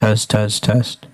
Test, test, test.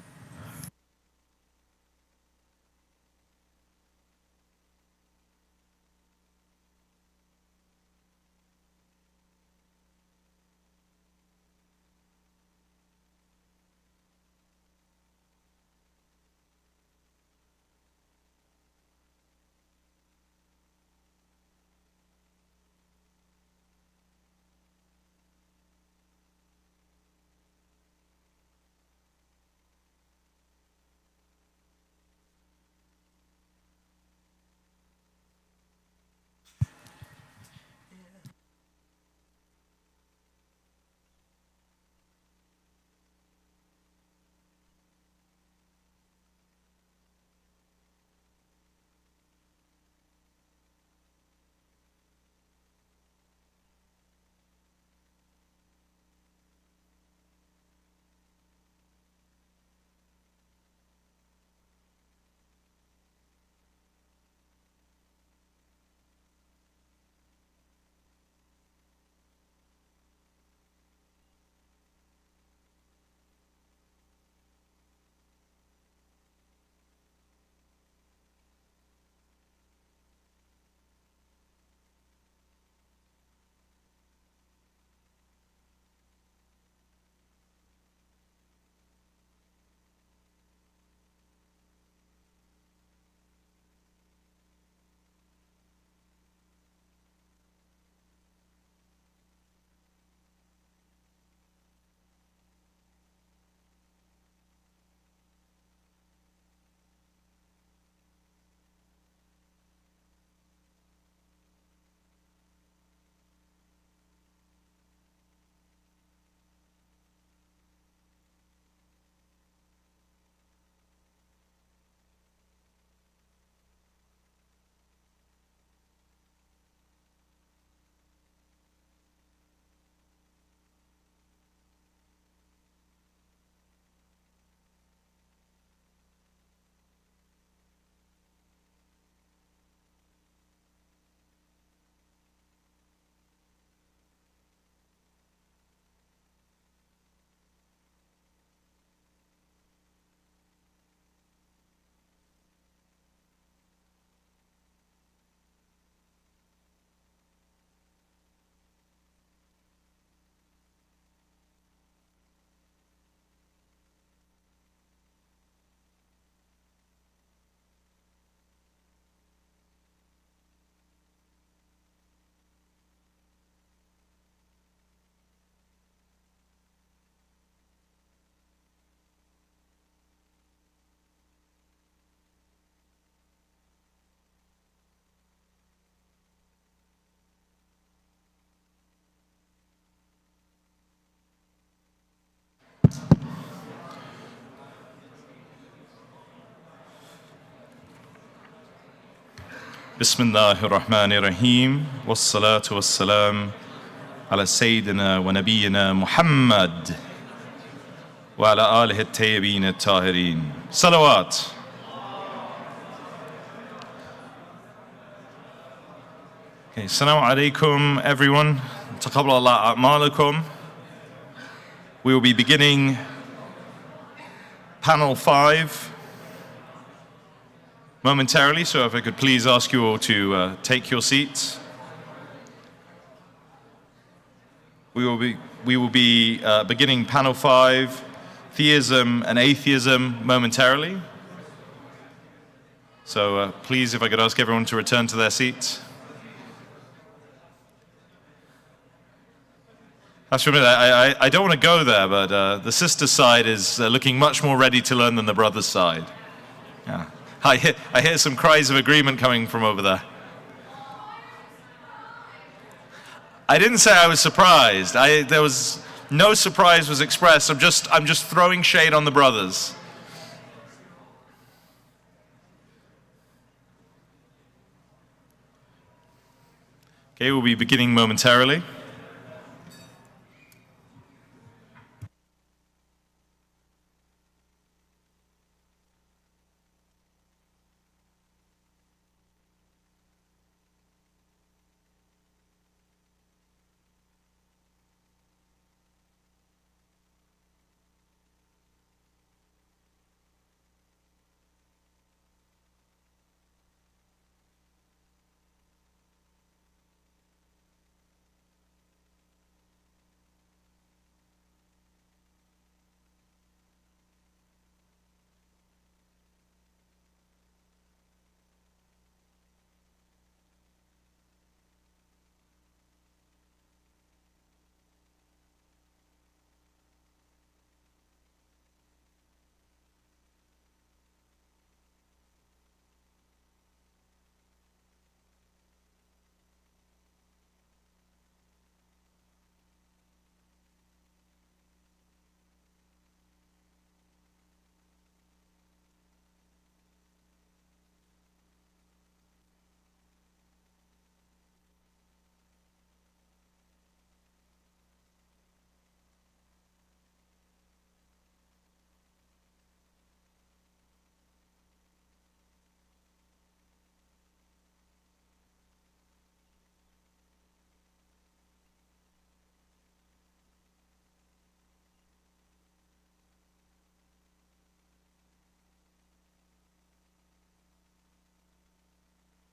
بسم الله الرحمن الرحيم والصلاة والسلام على سيدنا ونبينا محمد وعلى آله الطيبين الطاهرين. صلوات. Okay, Assalamu alaikum everyone. تقبل الله أعمالكم. We will be beginning panel 5 momentarily, so if I could please ask you all to take your seats. We will be beginning panel 5, Theism and Atheism, momentarily. So please, if I could ask everyone to return to their seats. I don't want to go there, but the sister side is looking much more ready to learn than the brother's side. Yeah. I hear some cries of agreement coming from over there. I didn't say I was surprised. There was no surprise was expressed. I'm just throwing shade on the brothers. Okay, we'll be beginning momentarily.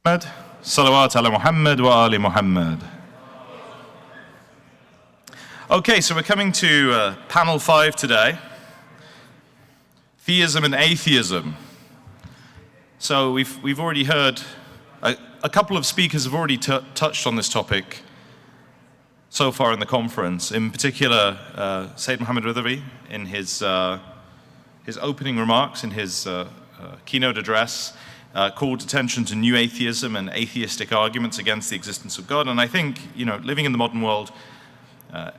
Salawat ala Muhammad wa ali Muhammad. Okay, so we're coming to panel 5 today. Theism and atheism. So we've already heard, a couple of speakers have already touched on this topic so far in the conference. In particular, Sayyid Muhammad Ridhavi in his opening remarks, in his keynote address, called attention to new atheism and atheistic arguments against the existence of God. And I think, living in the modern world,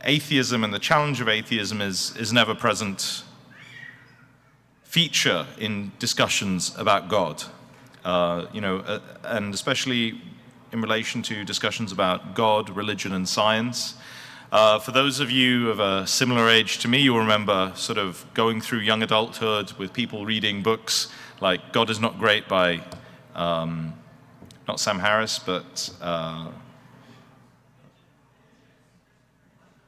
atheism and the challenge of atheism is an ever-present feature in discussions about God, and especially in relation to discussions about God, religion, and science. For those of you of a similar age to me, you'll remember sort of going through young adulthood with people reading books like God is Not Great by, not Sam Harris, but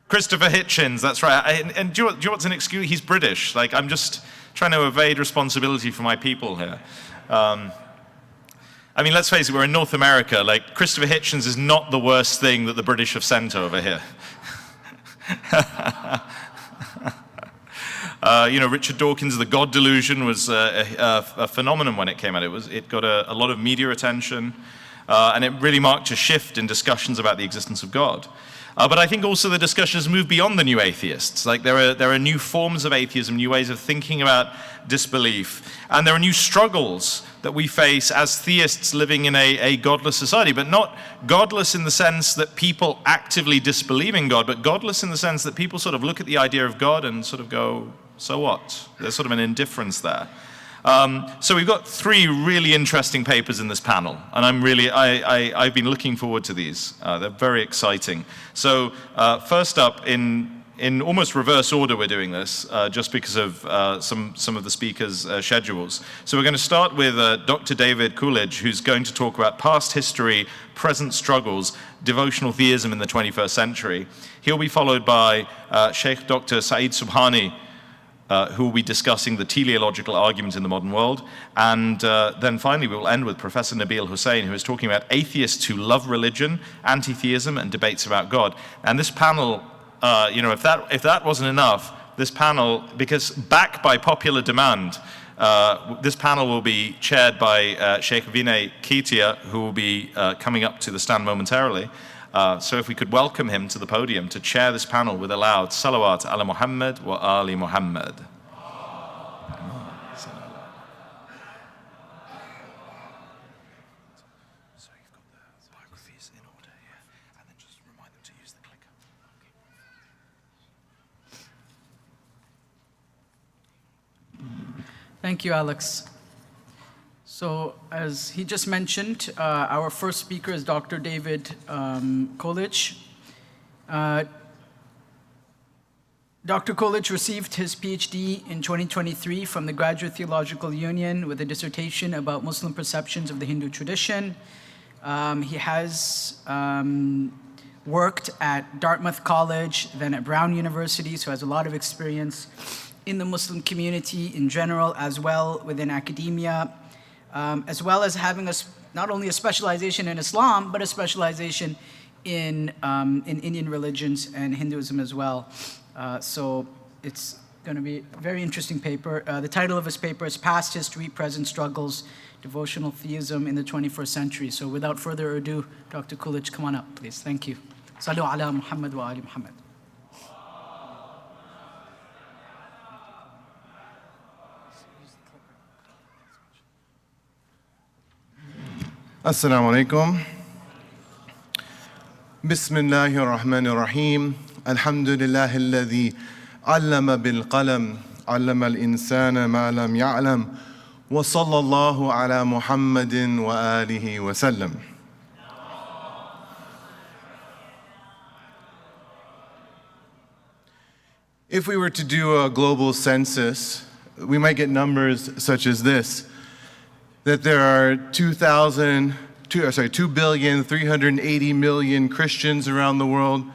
Christopher Hitchens, that's right. And do you know what's an excuse? He's British. Like, I'm just trying to evade responsibility for my people here. I mean, let's face it, we're in North America. Like, Christopher Hitchens is not the worst thing that the British have sent over here. Richard Dawkins' The God Delusion was a phenomenon when it came out. It got a lot of media attention, and it really marked a shift in discussions about the existence of God. But I think also the discussion has moved beyond the new atheists. Like there are new forms of atheism, new ways of thinking about disbelief, and there are new struggles that we face as theists living in a godless society, but not godless in the sense that people actively disbelieve in God, but godless in the sense that people sort of look at the idea of God and sort of go, so what? There's sort of an indifference there. So we've got 3 really interesting papers in this panel, and I've been looking forward to these. They're very exciting. So first up, in almost reverse order, we're doing this just because of some of the speakers' schedules. So we're going to start with Dr. David Coolidge, who's going to talk about past history, present struggles, devotional theism in the 21st century. He'll be followed by Sheikh Dr. Saeed Subhani, who will be discussing the teleological argument in the modern world. And then finally, we will end with Professor Nabil Hussain, who is talking about atheists who love religion, anti-theism, and debates about God. And this panel, if that wasn't enough, this panel, because backed by popular demand, this panel will be chaired by Sheikh Vinay Ketia, who will be coming up to the stand momentarily. So if we could welcome him to the podium to chair this panel with a loud salawat ala Muhammad wa ali Muhammad. So you've got the biographies in order, yeah, and then just remind them to use the clicker. Thank you, Alex. So, as he just mentioned, our first speaker is Dr. David Coolidge. Dr. Coolidge received his PhD in 2023 from the Graduate Theological Union with a dissertation about Muslim perceptions of the Hindu tradition. He has worked at Dartmouth College, then at Brown University, so has a lot of experience in the Muslim community in general, as well within academia. As well as having not only a specialization in Islam, but a specialization in Indian religions and Hinduism as well. So it's going to be a very interesting paper. The title of his paper is Past History, Present Struggles, Devotional Theism in the 21st Century. So without further ado, Dr. Coolidge, come on up, please. Thank you. Sallu ala Muhammad wa ali Muhammad. السلام عليكم بسم الله الرحمن الرحيم الحمد لله الذي علم بالقلم علم الإنسان ما لم يعلم وصلى الله على محمد وآله وسلم. If we were to do a global census, we might get numbers such as this: that there are 2,380,000,000 Christians around the world,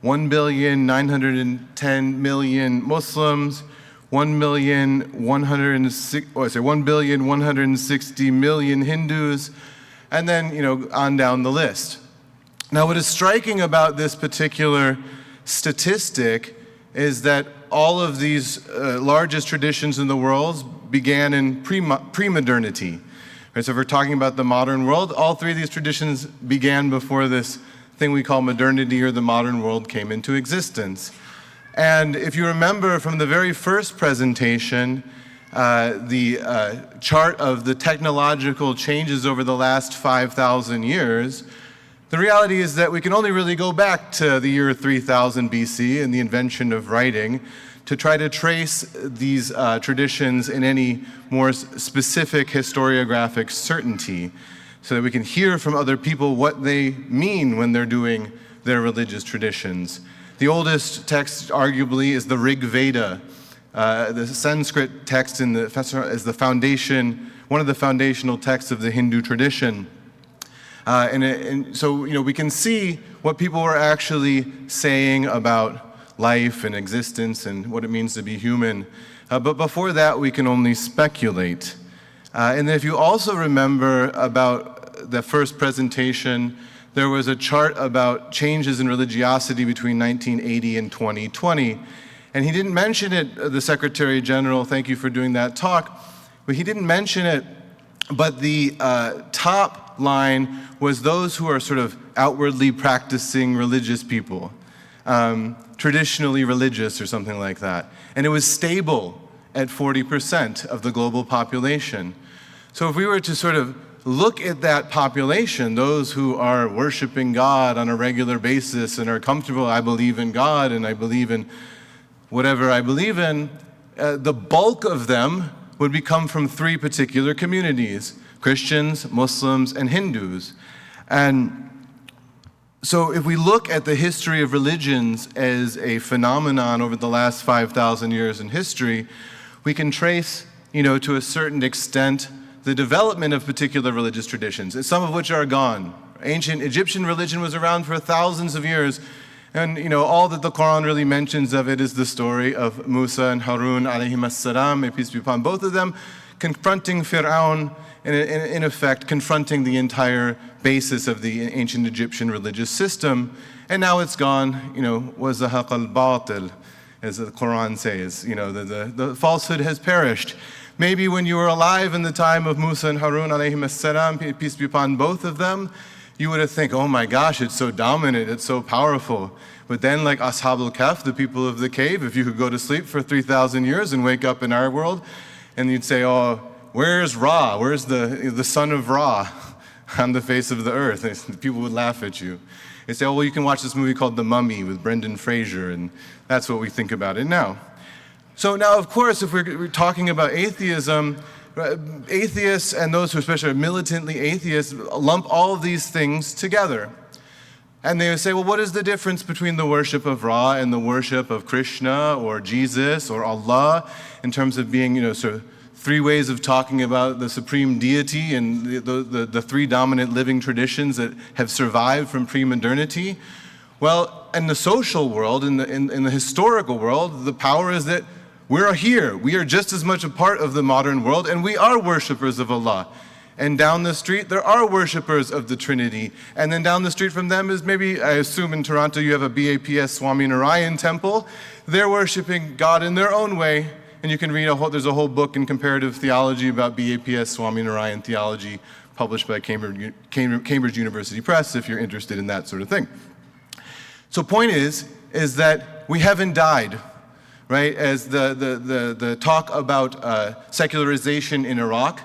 1,910,000,000 Muslims, 1,160,000,000 Hindus, and then, on down the list. Now, what is striking about this particular statistic is that all of these largest traditions in the world began in pre-modernity. Right, so if we're talking about the modern world, all three of these traditions began before this thing we call modernity or the modern world came into existence. And if you remember from the very first presentation, the chart of the technological changes over the last 5,000 years, the reality is that we can only really go back to the year 3000 BC and the invention of writing to try to trace these traditions in any more specific historiographic certainty, so that we can hear from other people what they mean when they're doing their religious traditions. The oldest text, arguably, is the Rig Veda. The Sanskrit text is the foundation, one of the foundational texts of the Hindu tradition. And so, we can see what people were actually saying about life and existence and what it means to be human. But before that, we can only speculate. And if you also remember about the first presentation, there was a chart about changes in religiosity between 1980 and 2020. And he didn't mention it, the Secretary General, thank you for doing that talk, but he didn't mention it, but the top line was those who are sort of outwardly practicing religious people, traditionally religious or something like that. And it was stable at 40% of the global population. So if we were to sort of look at that population, those who are worshiping God on a regular basis and are comfortable, I believe in God and I believe in whatever I believe in, the bulk of them would come from three particular communities: Christians, Muslims, and Hindus. And so if we look at the history of religions as a phenomenon over the last 5,000 years in history, we can trace, to a certain extent, the development of particular religious traditions, some of which are gone. Ancient Egyptian religion was around for thousands of years, and all that the Quran really mentions of it is the story of Musa and Harun alayhim as-salam, may peace be upon both of them, confronting Fir'aun, and in effect confronting the entire basis of the ancient Egyptian religious system. And now it's gone, وَزَهَقَ الْبَاطِلِ, as the Quran says, the falsehood has perished. Maybe when you were alive in the time of Musa and Harun alayhim as-salam, peace be upon both of them, you would have think, oh my gosh, it's so dominant, it's so powerful. But then, like Ashab al-Kahf, the people of the cave, if you could go to sleep for 3,000 years and wake up in our world, and you'd say, oh, where's Ra? Where's the son of Ra on the face of the earth? People would laugh at you. They say, oh, well, you can watch this movie called The Mummy with Brendan Fraser, and that's what we think about it now. So now, of course, if we're talking about atheism, atheists and those who especially are militantly atheists lump all of these things together. And they say, well, what is the difference between the worship of Ra and the worship of Krishna or Jesus or Allah in terms of being, sort of three ways of talking about the supreme deity and the three dominant living traditions that have survived from pre-modernity? Well, in the social world, in the historical world, the power is that we're here. We are just as much a part of the modern world, and we are worshipers of Allah. And down the street, there are worshipers of the Trinity. And then down the street from them is maybe, I assume in Toronto you have a BAPS Swaminarayan temple. They're worshiping God in their own way. And you can read there's a whole book in comparative theology about BAPS Swaminarayan theology published by Cambridge University Press if you're interested in that sort of thing. So point is that we haven't died, right? As the talk about secularization in Iraq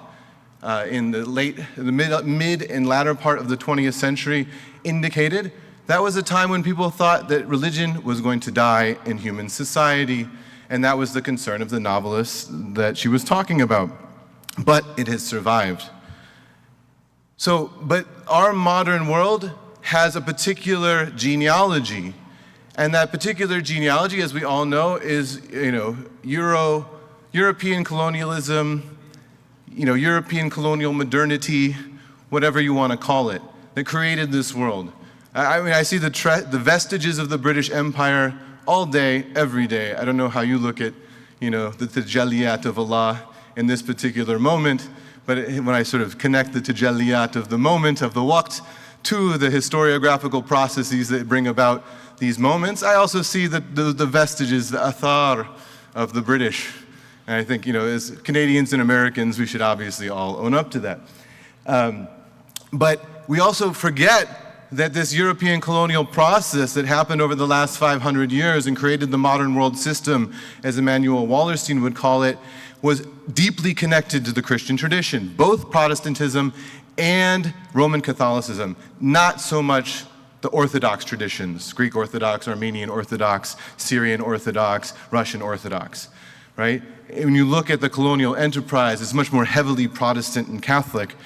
in the mid and latter part of the 20th century indicated, that was a time when people thought that religion was going to die in human society, and that was the concern of the novelist that she was talking about. But it has survived. But our modern world has a particular genealogy, and that particular genealogy, as we all know, is European colonialism, European colonial modernity, whatever you want to call it, that created this world. I see the vestiges of the British Empire all day, every day. I don't know how you look at, the tajalliyat of Allah in this particular moment, but when I sort of connect the tajalliyat of the moment, of the waqt, to the historiographical processes that bring about these moments, I also see the vestiges, the athar of the British. And I think, as Canadians and Americans, we should obviously all own up to that. But we also forget that this European colonial process that happened over the last 500 years and created the modern world system, as Emanuel Wallerstein would call it, was deeply connected to the Christian tradition, both Protestantism and Roman Catholicism, not so much the Orthodox traditions, Greek Orthodox, Armenian Orthodox, Syrian Orthodox, Russian Orthodox, right? When you look at the colonial enterprise, it's much more heavily Protestant and Catholic.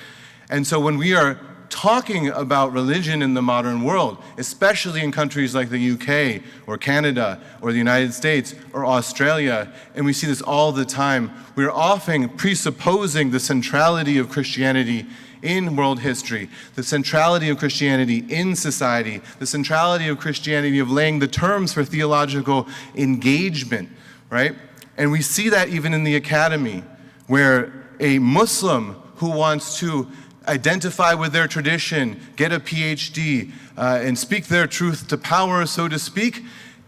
And so when we are talking about religion in the modern world, especially in countries like the UK or Canada or the United States or Australia, and we see this all the time, we're often presupposing the centrality of Christianity in world history, the centrality of Christianity in society, the centrality of Christianity of laying the terms for theological engagement, right? And we see that even in the academy, where a Muslim who wants to identify with their tradition, get a PhD, and speak their truth to power, so to speak,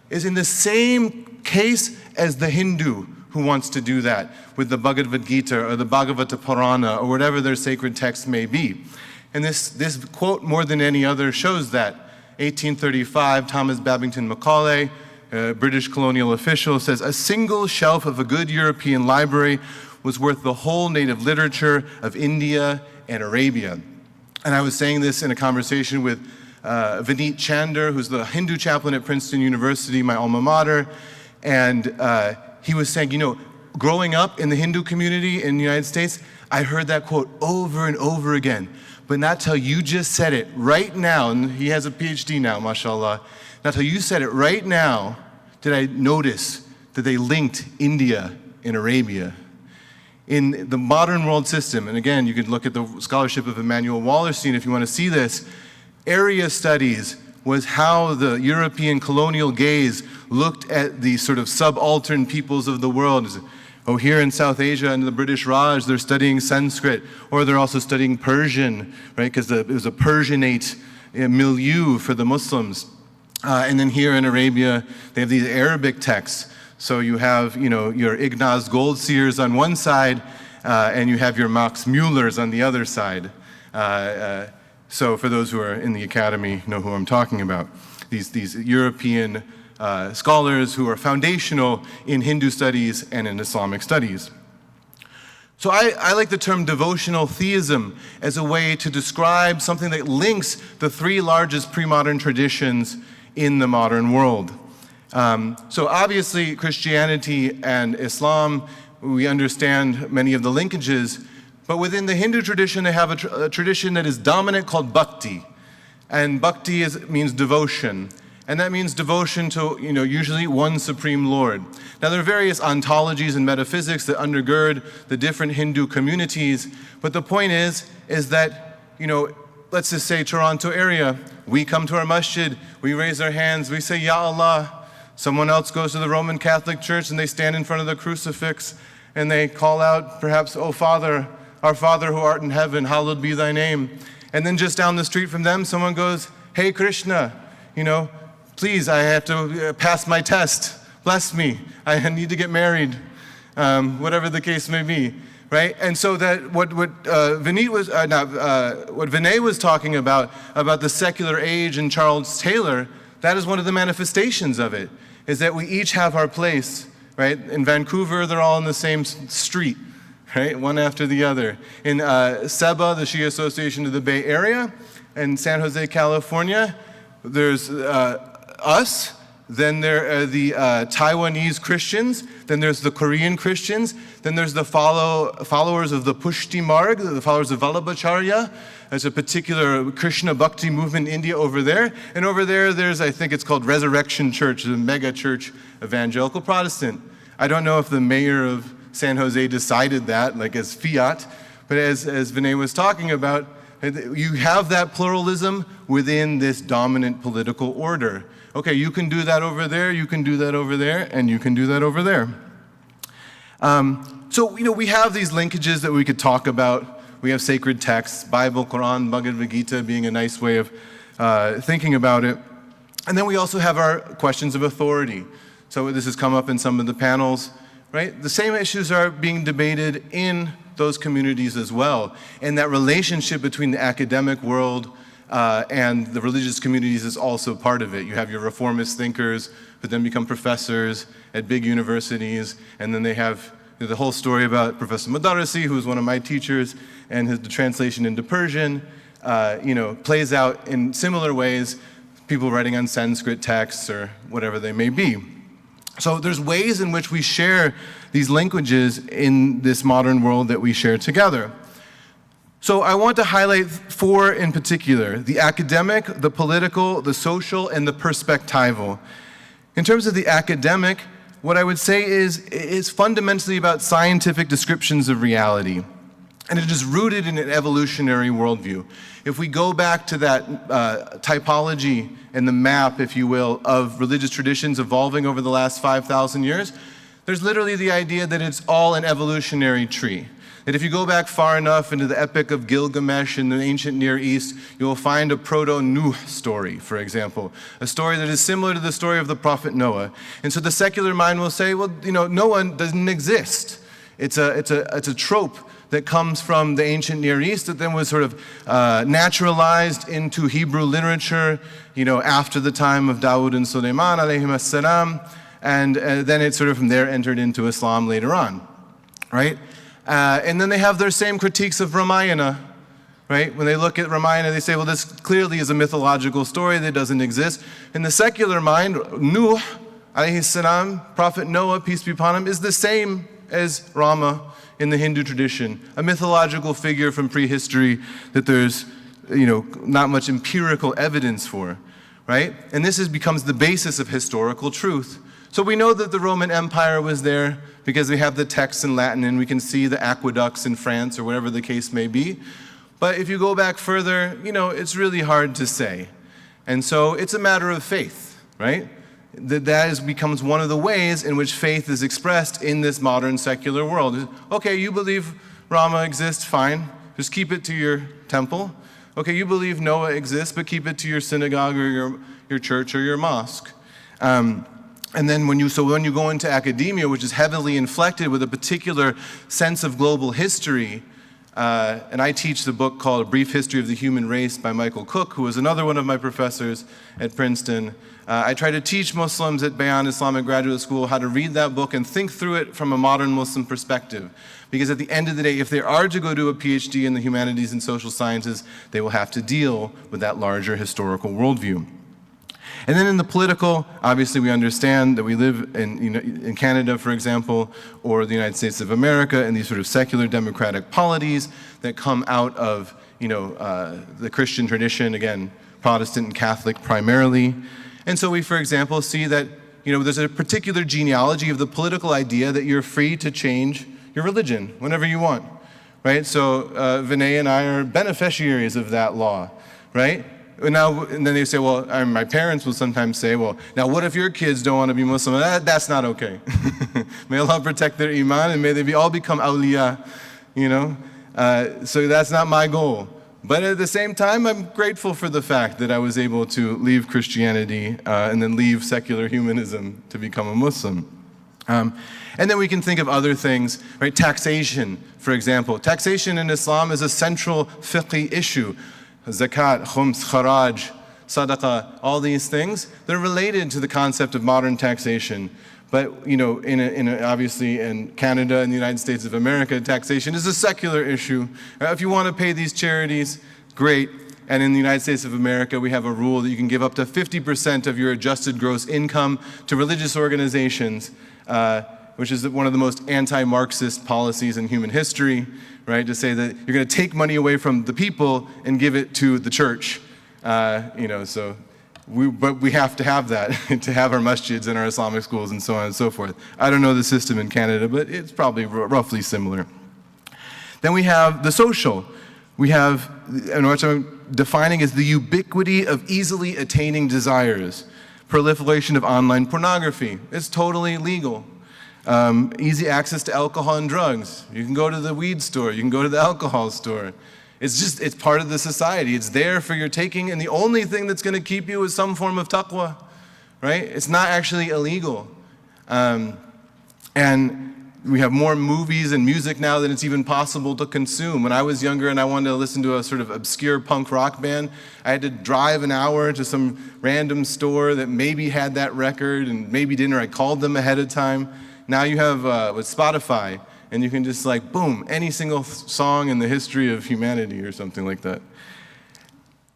is in the same case as the Hindu who wants to do that with the Bhagavad Gita or the Bhagavata Purana or whatever their sacred text may be. And this quote, more than any other, shows that. 1835, Thomas Babington Macaulay, a British colonial official, says, "A single shelf of a good European library was worth the whole native literature of India and Arabia." And I was saying this in a conversation with Vineet Chander, who's the Hindu chaplain at Princeton University, my alma mater, and he was saying, growing up in the Hindu community in the United States, I heard that quote over and over again, but not till you just said it right now, and he has a PhD now, mashallah, not till you said it right now did I notice that they linked India and Arabia. In the modern world system, and again, you could look at the scholarship of Emanuel Wallerstein if you want to see this, area studies was how the European colonial gaze looked at the sort of subaltern peoples of the world. Oh, here in South Asia and the British Raj, they're studying Sanskrit, or they're also studying Persian, right? Because it was a Persianate milieu for the Muslims. And then here in Arabia, they have these Arabic texts. So you have, your Ignaz Goldseers on one side, and you have your Max Muellers on the other side. So for those who are in the academy, know who I'm talking about. These European scholars who are foundational in Hindu studies and in Islamic studies. So I like the term devotional theism as a way to describe something that links the three largest pre-modern traditions in the modern world. So obviously Christianity and Islam, we understand many of the linkages, but within the Hindu tradition they have a tradition that is dominant called bhakti. And bhakti means devotion. And that means devotion to, usually one supreme Lord. Now there are various ontologies and metaphysics that undergird the different Hindu communities, but the point is that, let's just say Toronto area, we come to our masjid, we raise our hands, we say, Ya Allah. Someone else goes to the Roman Catholic Church and they stand in front of the crucifix and they call out, perhaps, "O Father, our Father who art in heaven, hallowed be thy name." And then just down the street from them, someone goes, "Hey Krishna, please, I have to pass my test. Bless me. I need to get married." Whatever the case may be, right? And so that what Vinay was talking about the secular age and Charles Taylor, that is one of the manifestations of it, is that we each have our place, right? In Vancouver, they're all in the same street, right? One after the other. In SEBA, the Shia Association of the Bay Area, in San Jose, California, there's us, then there are the Taiwanese Christians, then there's the Korean Christians, then there's the followers of the Pushti Marg, the followers of Vallabhacharya. There's a particular Krishna Bhakti movement in India over there. And over there, there's, I think it's called Resurrection Church, the mega church, evangelical Protestant. I don't know if the mayor of San Jose decided that, like as fiat, but as Vinay was talking about, you have that pluralism within this dominant political order. Okay, you can do that over there, you can do that over there, and you can do that over there. So, we have these linkages that we could talk about, We have sacred texts, Bible, Quran, Bhagavad Gita being a nice way of thinking about it. And then we also have our questions of authority. So this has come up in some of the panels, right? The same issues are being debated in those communities as well. And that relationship between the academic world and the religious communities is also part of it. You have your reformist thinkers who then become professors at big universities, and then they have the whole story about Professor Madarisi, who was one of my teachers, and the translation into Persian, plays out in similar ways, people writing on Sanskrit texts or whatever they may be. So there's ways in which we share these languages in this modern world that we share together. So I want to highlight 4 in particular: the academic, the political, the social, and the perspectival. In terms of the academic, what I would say is it's fundamentally about scientific descriptions of reality. And it is rooted in an evolutionary worldview. If we go back to that typology and the map, if you will, of religious traditions evolving over the last 5,000 years, there's literally the idea that it's all an evolutionary tree. That if you go back far enough into the Epic of Gilgamesh in the ancient Near East, you will find a proto-Nuh story, for example, a story that is similar to the story of the prophet Noah. And so the secular mind will say, well, Noah doesn't exist. It's a trope that comes from the ancient Near East that then was sort of naturalized into Hebrew literature, after the time of Dawood and Sulaiman alayhim as-salam, and then it sort of from there entered into Islam later on, right? And then they have their same critiques of Ramayana, right? When they look at Ramayana, they say, well, this clearly is a mythological story that doesn't exist. In the secular mind, Nuh alayhi salam, Prophet Noah, peace be upon him, is the same as Rama in the Hindu tradition, a mythological figure from prehistory that there's not much empirical evidence for, right? And this becomes the basis of historical truth. So we know that the Roman Empire was there because we have the texts in Latin and we can see the aqueducts in France or whatever the case may be. But if you go back further, it's really hard to say. And so it's a matter of faith, right? That becomes one of the ways in which faith is expressed in this modern secular world. Okay, you believe Rama exists, fine. Just keep it to your temple. Okay, you believe Noah exists, but keep it to your synagogue or your church or your mosque. And then when you go into academia, which is heavily inflected with a particular sense of global history, and I teach the book called A Brief History of the Human Race by Michael Cook, who was another one of my professors at Princeton. I try to teach Muslims at Bayan Islamic Graduate School how to read that book and think through it from a modern Muslim perspective. Because at the end of the day, if they are to go do a PhD in the humanities and social sciences, they will have to deal with that larger historical worldview. And then in the political, obviously we understand that we live in Canada, for example, or the United States of America, and these sort of secular democratic polities that come out of the Christian tradition, again, Protestant and Catholic primarily. And so we, for example, see that there's a particular genealogy of the political idea that you're free to change your religion whenever you want, right? So Vinay and I are beneficiaries of that law, right? And then they say, well, my parents will sometimes say, well, now what if your kids don't want to be Muslim? That's not okay. May Allah protect their iman and may they all become awliya, So that's not my goal. But at the same time, I'm grateful for the fact that I was able to leave Christianity and then leave secular humanism to become a Muslim. And then we can think of other things, right? Taxation, for example. Taxation in Islam is a central fiqh issue. Zakat, khums, kharaj, sadaqah, all these things, they're related to the concept of modern taxation. But, obviously in Canada and the United States of America, taxation is a secular issue. If you want to pay these charities, great. And in the United States of America, we have a rule that you can give up to 50% of your adjusted gross income to religious organizations, which is one of the most anti-Marxist policies in human history, right? To say that you're going to take money away from the people and give it to the church, But we have to have that to have our masjids and our Islamic schools and so on and so forth. I don't know the system in Canada, but it's probably roughly similar. Then we have the social. We have, and what I'm defining as the ubiquity of easily attaining desires. Proliferation of online pornography. It's totally legal. Easy access to alcohol and drugs. You can go to the weed store, you can go to the alcohol store. It's part of the society. It's there for your taking, and the only thing that's going to keep you is some form of taqwa, right? It's not actually illegal. And we have more movies and music now than it's even possible to consume. When I was younger and I wanted to listen to a sort of obscure punk rock band, I had to drive an hour to some random store that maybe had that record and maybe didn't, or I called them ahead of time. Now you have with Spotify, and you can just like, boom, any single song in the history of humanity or something like that.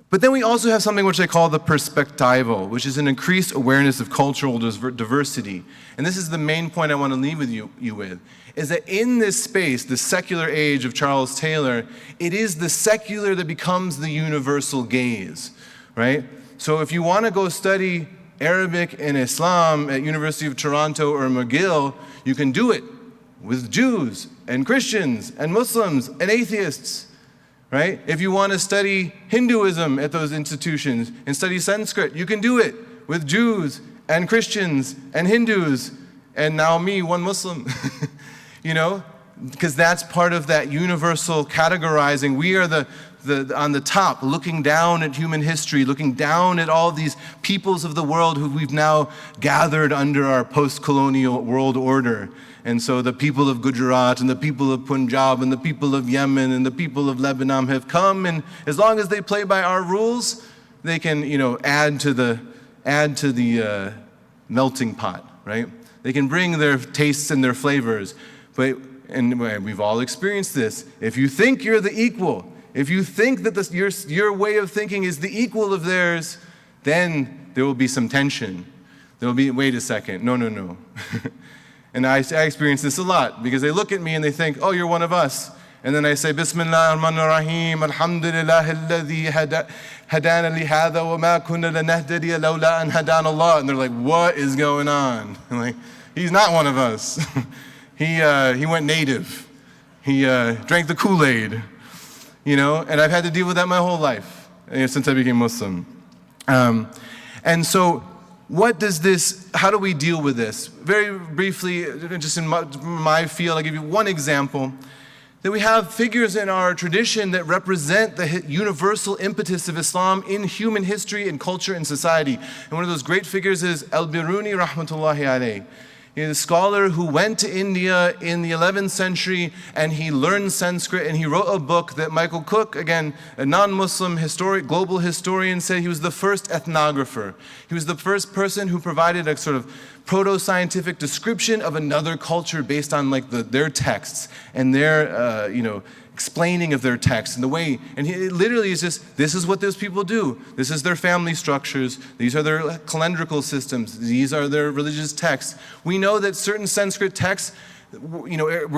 But then we also have something which I call the perspectival, which is an increased awareness of cultural diversity. And this is the main point I want to leave with you with, is that in this space, the secular age of Charles Taylor, it is the secular that becomes the universal gaze, right? So if you want to go study Arabic and Islam at University of Toronto or McGill, you can do it with Jews and Christians and Muslims and atheists, right? If you want to study Hinduism at those institutions and study Sanskrit, you can do it with Jews and Christians and Hindus and now me, one Muslim, you know? Because that's part of that universal categorizing. We are on the top, looking down at human history, looking down at all these peoples of the world who we've now gathered under our post-colonial world order. And so the people of Gujarat and the people of Punjab and the people of Yemen and the people of Lebanon have come, and as long as they play by our rules, they can, add to the melting pot, right? They can bring their tastes and their flavors. And we've all experienced this. If you think you're the equal, if you think that your way of thinking is the equal of theirs, then there will be some tension. There will be, wait a second, no. And I experience this a lot, because they look at me and they think, oh, you're one of us. And then I say, Bismillah ar-Rahman ar-Rahim, Alhamdulillah alladhi hadana li hadha wa ma kunna lanahtadiya lawla an hadana Allah. And they're like, what is going on? I'm like, he's not one of us. He went native. He drank the Kool-Aid, and I've had to deal with that my whole life since I became Muslim. And so how do we deal with this? Very briefly, just in my field, I'll give you one example, that we have figures in our tradition that represent the universal impetus of Islam in human history and culture and society. And one of those great figures is Al-Biruni rahmatullahi alayh. He's a scholar who went to India in the 11th century, and he learned Sanskrit, and he wrote a book that Michael Cook, again, a non-Muslim global historian, said he was the first ethnographer. He was the first person who provided a sort of proto-scientific description of another culture based on their texts and their, explaining of their texts and the way, and it literally is just, this is what those people do. This is their family structures. These are their calendrical systems. These are their religious texts. We know that certain Sanskrit texts, were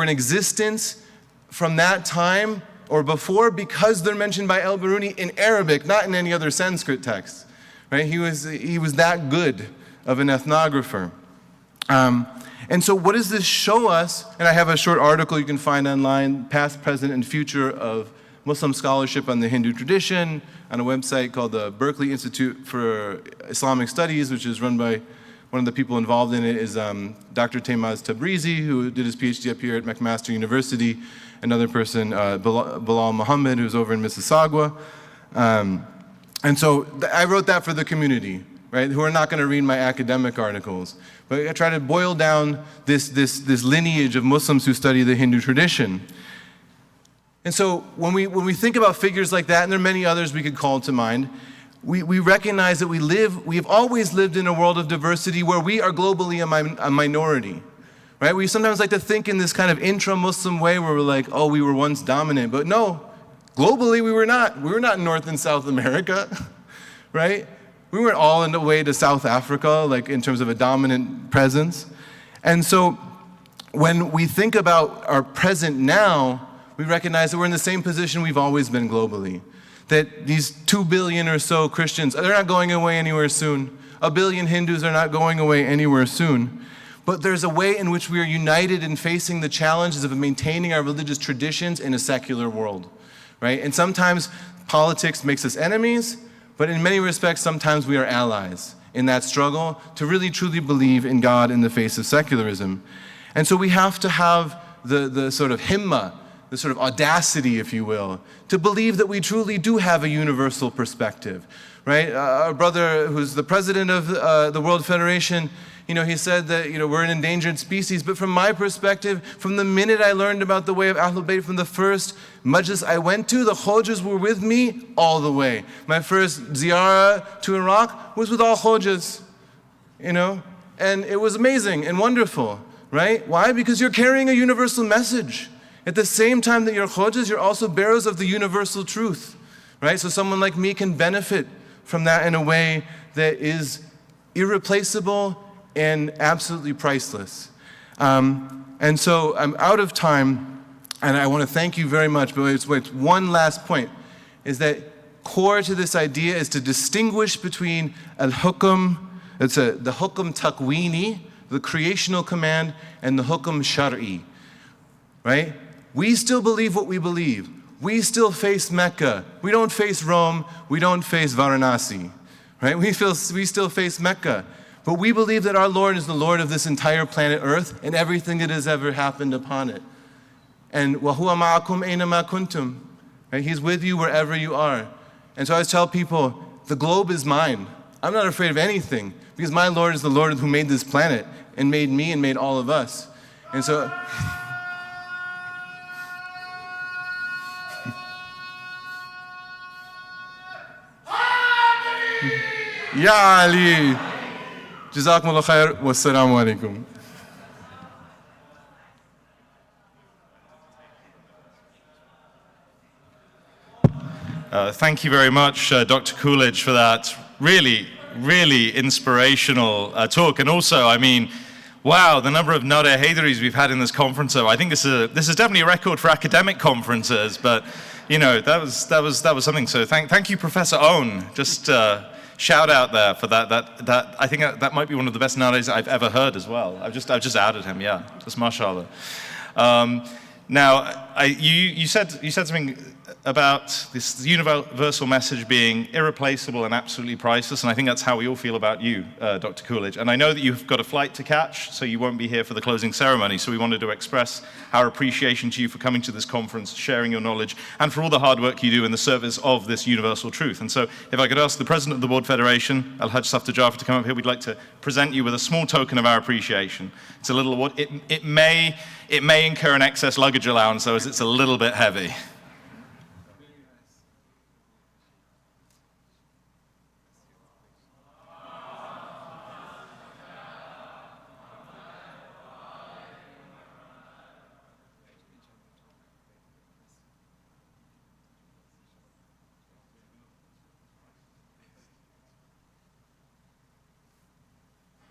in existence from that time or before because they're mentioned by Al-Biruni in Arabic, not in any other Sanskrit text, right? He was that good of an ethnographer. And so what does this show us? And I have a short article you can find online, Past, Present, and Future of Muslim Scholarship on the Hindu Tradition, on a website called the Berkeley Institute for Islamic Studies, which is run by one of the people involved in it is Dr. Taimaz Tabrizi, who did his PhD up here at McMaster University. Another person, Bilal Muhammad, who's over in Mississauga. And so I wrote that for the community, right, who are not going to read my academic articles. But I try to boil down this lineage of Muslims who study the Hindu tradition. And so when we think about figures like that, and there are many others we could call to mind, we recognize that we've always lived in a world of diversity where we are globally a minority, right? We sometimes like to think in this kind of intra-Muslim way where we're like, oh, we were once dominant. But no, globally we were not. We were not in North and South America, right? We weren't all in the way to South Africa, like in terms of a dominant presence. And so when we think about our present now, we recognize that we're in the same position we've always been globally. That these 2 billion or so Christians, they're not going away anywhere soon. 1 billion Hindus are not going away anywhere soon. But there's a way in which we are united in facing the challenges of maintaining our religious traditions in a secular world, right? And sometimes politics makes us enemies, but in many respects, sometimes we are allies in that struggle to really truly believe in God in the face of secularism. And so we have to have the sort of himma, the sort of audacity, if you will, to believe that we truly do have a universal perspective, right? Our brother, who's the president of the World Federation, he said that, we're an endangered species. But from my perspective, from the minute I learned about the way of Ahlul Bayt, from the first majlis I went to, the Khojas were with me all the way. My first ziyarah to Iraq was with all Khojas, and it was amazing and wonderful, right? Why? Because you're carrying a universal message. At the same time that you're Khojas, you're also bearers of the universal truth, right? So someone like me can benefit from that in a way that is irreplaceable and absolutely priceless. And so I'm out of time, and I want to thank you very much, but it's one last point, is that core to this idea is to distinguish between al-hukm, the hukm taqweeni, the creational command, and the hukm shar'i, right? We still believe what we believe. We still face Mecca. We don't face Rome. We don't face Varanasi, right? We still face Mecca. But we believe that our Lord is the Lord of this entire planet Earth and everything that has ever happened upon it. And وَهُوَ مَعَكُمْ أَيْنَمَا كُنْتُمْ, right? He's with you wherever you are. And so I always tell people, the globe is mine. I'm not afraid of anything because my Lord is the Lord who made this planet and made me and made all of us. And so... Ya Ali! Jazakumullah khair, wassalamu alaikum. Thank you very much, Dr. Coolidge, for that really, really inspirational talk. And also, wow, the number of Nada Haydaris we've had in this conference. So I think this is definitely a record for academic conferences, but that was something. So thank you, Professor Owen. Just shout out there for that. I think that might be one of the best Nadas I've ever heard as well. I've just added him, yeah, just mashallah. Now, you said something about this universal message being irreplaceable and absolutely priceless, and I think that's how we all feel about you, Dr. Coolidge. And I know that you've got a flight to catch, so you won't be here for the closing ceremony, so we wanted to express our appreciation to you for coming to this conference, sharing your knowledge, and for all the hard work you do in the service of this universal truth. And so if I could ask the President of the World Federation, Al-Hajj Safta Jafar, to come up here, we'd like to present you with a small token of our appreciation. It's a little award. It may incur an excess luggage allowance, though, as it's a little bit heavy.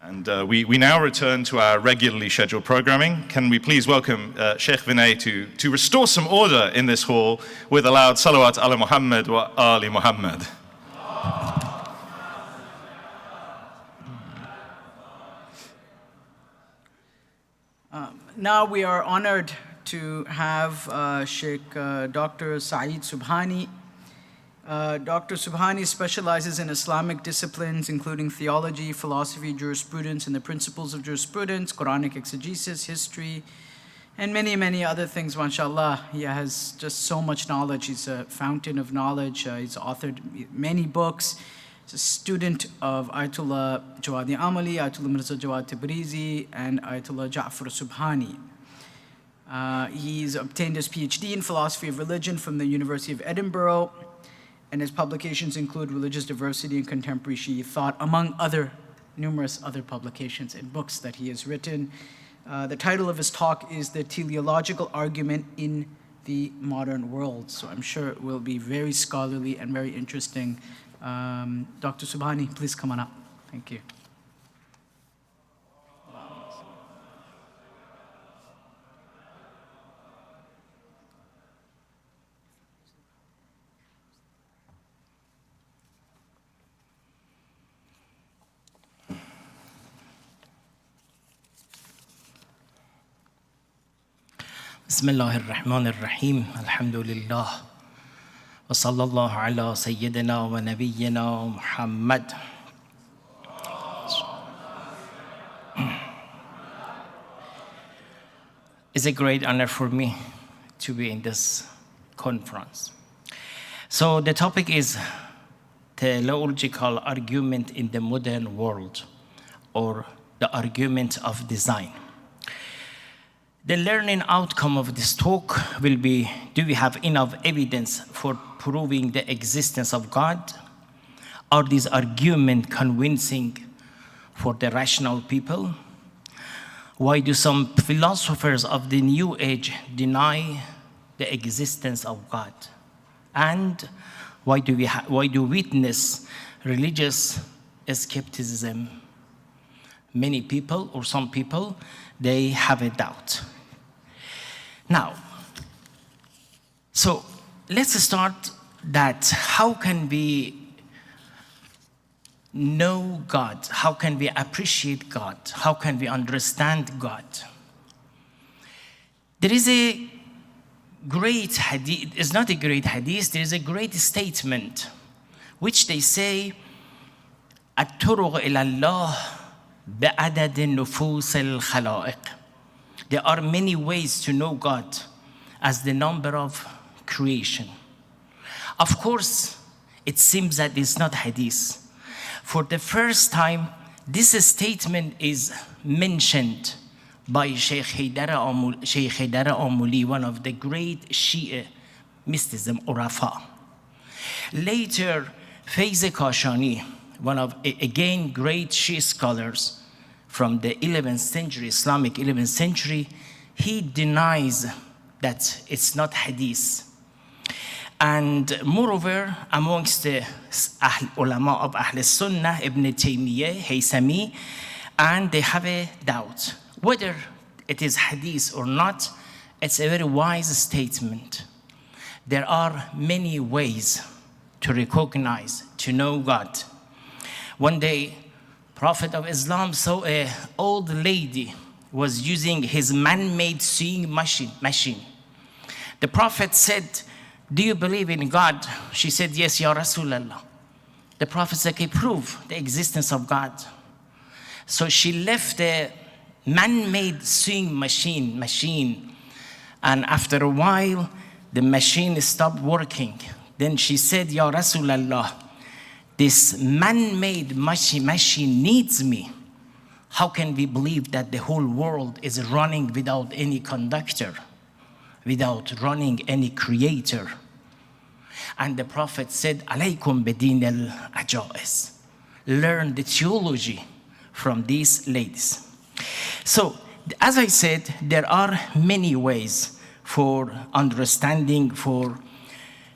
And we now return to our regularly scheduled programming. Can we please welcome Sheikh Vinay to restore some order in this hall with a loud salawat ala Muhammad wa ali Muhammad. Now we are honored to have Sheikh Dr. Saeed Subhani. Dr. Subhani specializes in Islamic disciplines, including theology, philosophy, jurisprudence, and the principles of jurisprudence, Quranic exegesis, history, and many, many other things, mashallah. He has just so much knowledge. He's a fountain of knowledge. He's authored many books. He's a student of Ayatollah Jawadi Amali, Ayatollah Mirza Jawad Tabrizi, and Ayatollah Ja'far Subhani. He's obtained his PhD in philosophy of religion from the University of Edinburgh, and his publications include Religious Diversity and Contemporary Shi'i Thought, among numerous other publications and books that he has written. The title of his talk is The Teleological Argument in the Modern World. So I'm sure it will be very scholarly and very interesting. Dr. Subhani, please come on up. Thank you. بسم الله الرحمن الرحيم الحمد لله وصلى الله على سيدنا ونبينا محمد. It's a great honor for me to be in this conference. So the topic is theological argument in the modern world, or the argument of design. The learning outcome of this talk will be, do we have enough evidence for proving the existence of God? Are these arguments convincing for the rational people? Why do some philosophers of the New Age deny the existence of God? And why do we witness religious skepticism? Many people, or some people, they have a doubt. Now, so let's start that how can we know God? How can we appreciate God? How can we understand God? There is a great hadith, it's not a great hadith, there is a great statement which they say, الطرق إلى الله بعدد نفوس الخلائق. There are many ways to know God as the number of creation. Of course, it seems that it's not hadith. For the first time, this statement is mentioned by Sheikh Haydar Amuli, one of the great Shia mysticism urafa. Later, Faiz Kashani, one of, again, great Shia scholars from the 11th century, Islamic 11th century, he denies that it's not hadith. And moreover, amongst the ulama of Ahl Sunnah, Ibn Taymiyyah, Haythami, and they have a doubt. Whether it is hadith or not, it's a very wise statement. There are many ways to recognize, to know God. One day, Prophet of Islam saw an old lady was using his man-made sewing machine. The Prophet said, "Do you believe in God?" She said, "Yes, Ya Rasulallah." The Prophet said, "Okay, prove the existence of God." So she left the man-made sewing machine, and after a while, the machine stopped working. Then she said, "Ya Rasulallah, this man-made machine needs me. How can we believe that the whole world is running without any conductor, without running any creator?" And the Prophet said, "Alaykum bidin al-ajais." Learn the theology from these ladies. So, as I said, there are many ways for understanding, for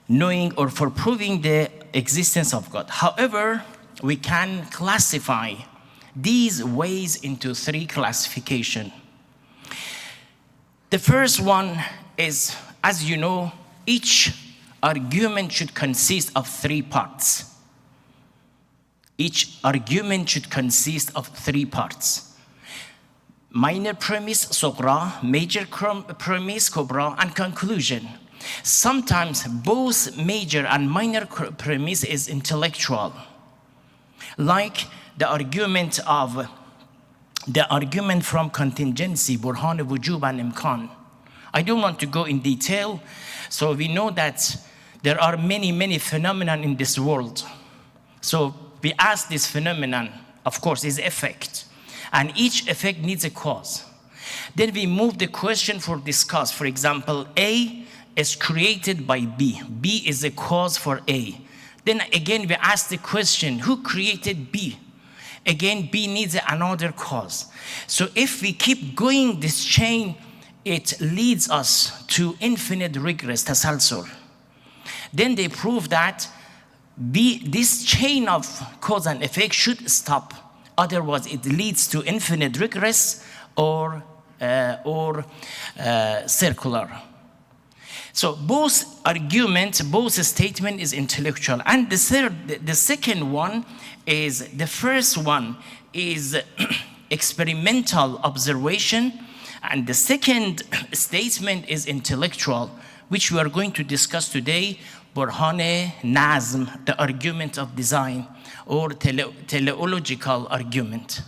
knowing, or for proving the existence of God. However, we can classify these ways into three classifications. The first one is, as you know, each argument should consist of three parts. Each argument should consist of three parts. Minor premise, sughra, major premise, kubra, and conclusion. Sometimes both major and minor premise is intellectual. Like the argument from contingency, burhan, wujub, and imkan. I don't want to go in detail. So we know that there are many phenomena in this world. So we ask this phenomenon, of course, is effect. And each effect needs a cause. Then we move the question for discuss. For example, A is created by B. B is the cause for A. Then again, we ask the question, who created B? Again, B needs another cause. So if we keep going this chain, it leads us to infinite regress, tasalsul. Then they prove that this chain of cause and effect should stop. Otherwise, it leads to infinite regress or circular. So both argument, both statement is intellectual. And the second one is, the first one is experimental observation, and the second statement is intellectual, which we are going to discuss today, Burhane Nazm, the argument of design, or teleological argument.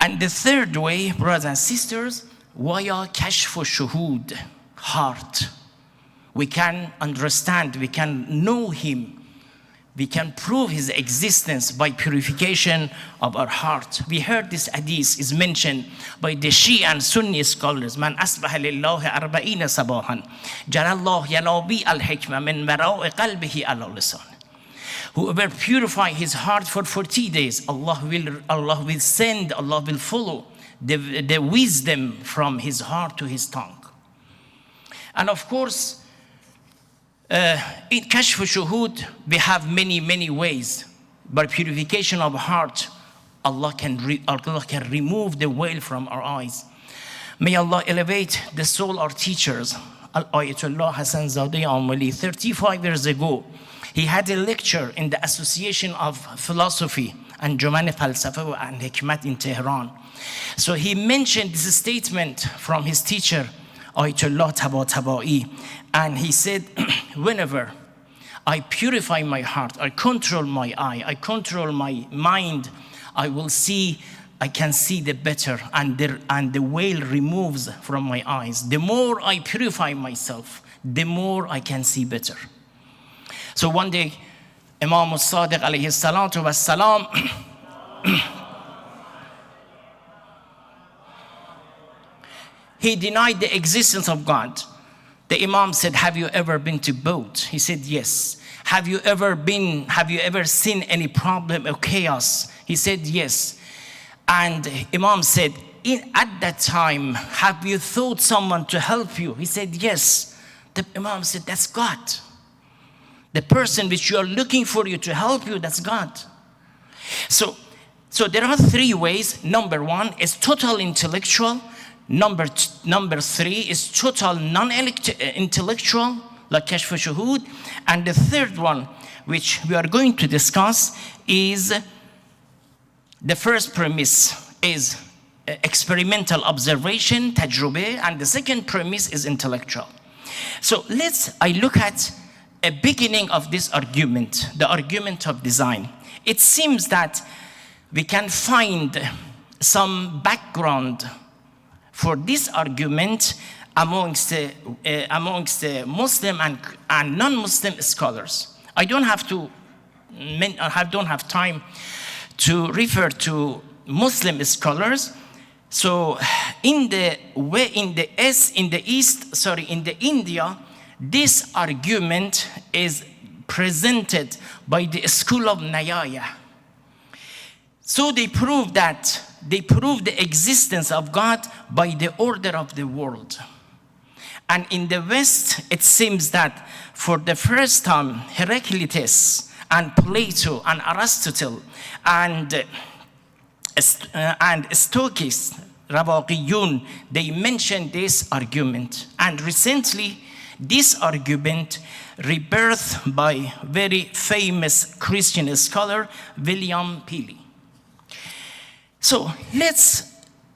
And the third way, brothers and sisters, via kashf و shuhud, heart. We can understand, we can know him. We can prove his existence by purification of our heart. We heard this hadith is mentioned by the Shia and Sunni scholars. Man asbaha lillahi arba'ina sabahan. Jarallah yanabi al-hikmah min mara'i qalbihi ala lisan. Whoever purify his heart for 40 days, Allah will send, Allah will follow the wisdom from his heart to his tongue. And of course, in kashf shuhud, we have many ways. By purification of heart, Allah can remove the veil from our eyes. May Allah elevate the soul of our teachers. Ayatollah Hassan Zadeh Amali, 35 years ago, he had a lecture in the Association of Philosophy and Juman Falsafa and Hikmat in Tehran. So he mentioned this statement from his teacher, Ayatollah Tabatabai, and he said, whenever I purify my heart, I control my eye, I control my mind, I can see the better, and the veil removes from my eyes. The more I purify myself, the more I can see better. So one day, Imam al-Sadiq alayhi salatu was salam, he denied the existence of God. The Imam said, have you ever been to boat? He said, yes. Have you ever seen any problem or chaos? He said, yes. And Imam said, at that time, have you thought someone to help you? He said, yes. The Imam said, that's God. The person which you are looking for you to help you, that's God. So there are three ways. Number one is total intellectual. Number three is total non-intellectual, like kashf shuhud. And the third one, which we are going to discuss, is the first premise is experimental observation, tajrubeh, and the second premise is intellectual. So I look at a beginning of this argument, the argument of design. It seems that we can find some background for this argument amongst the Muslim and non-Muslim scholars. I don't have time to refer to Muslim scholars. So in India, this argument is presented by the school of Nyaya. So they prove the existence of God by the order of the world. And in the West, it seems that for the first time, Heraclitus and Plato and Aristotle and Stoics, Rawaqiyun, they mentioned this argument. And recently, this argument rebirthed by very famous Christian scholar, William Peely. So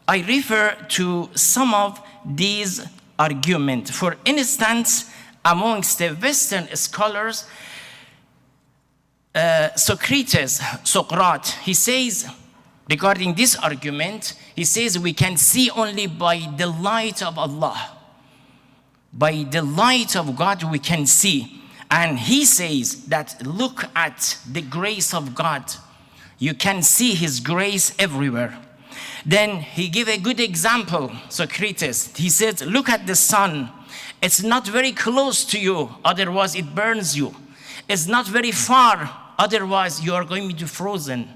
I refer to some of these arguments. For instance, amongst the Western scholars, Socrates, he says, regarding this argument, he says we can see only by the light of Allah. By the light of God we can see. And he says that look at the grace of God. You can see his grace everywhere. Then he gave a good example, Socrates. He said, look at the sun. It's not very close to you, otherwise it burns you. It's not very far, otherwise you are going to be frozen.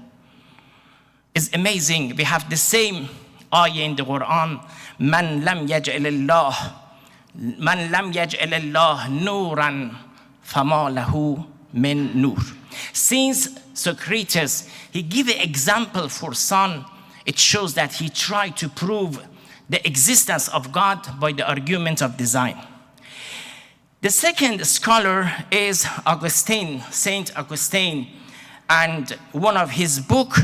It's amazing. We have the same ayah in the Quran. Man lam yaj'al Allah nuran fama lahu min nur. Since Socrates, he gave an example for sun, it shows that he tried to prove the existence of God by the argument of design. The second scholar is Augustine, Saint Augustine, and one of his book,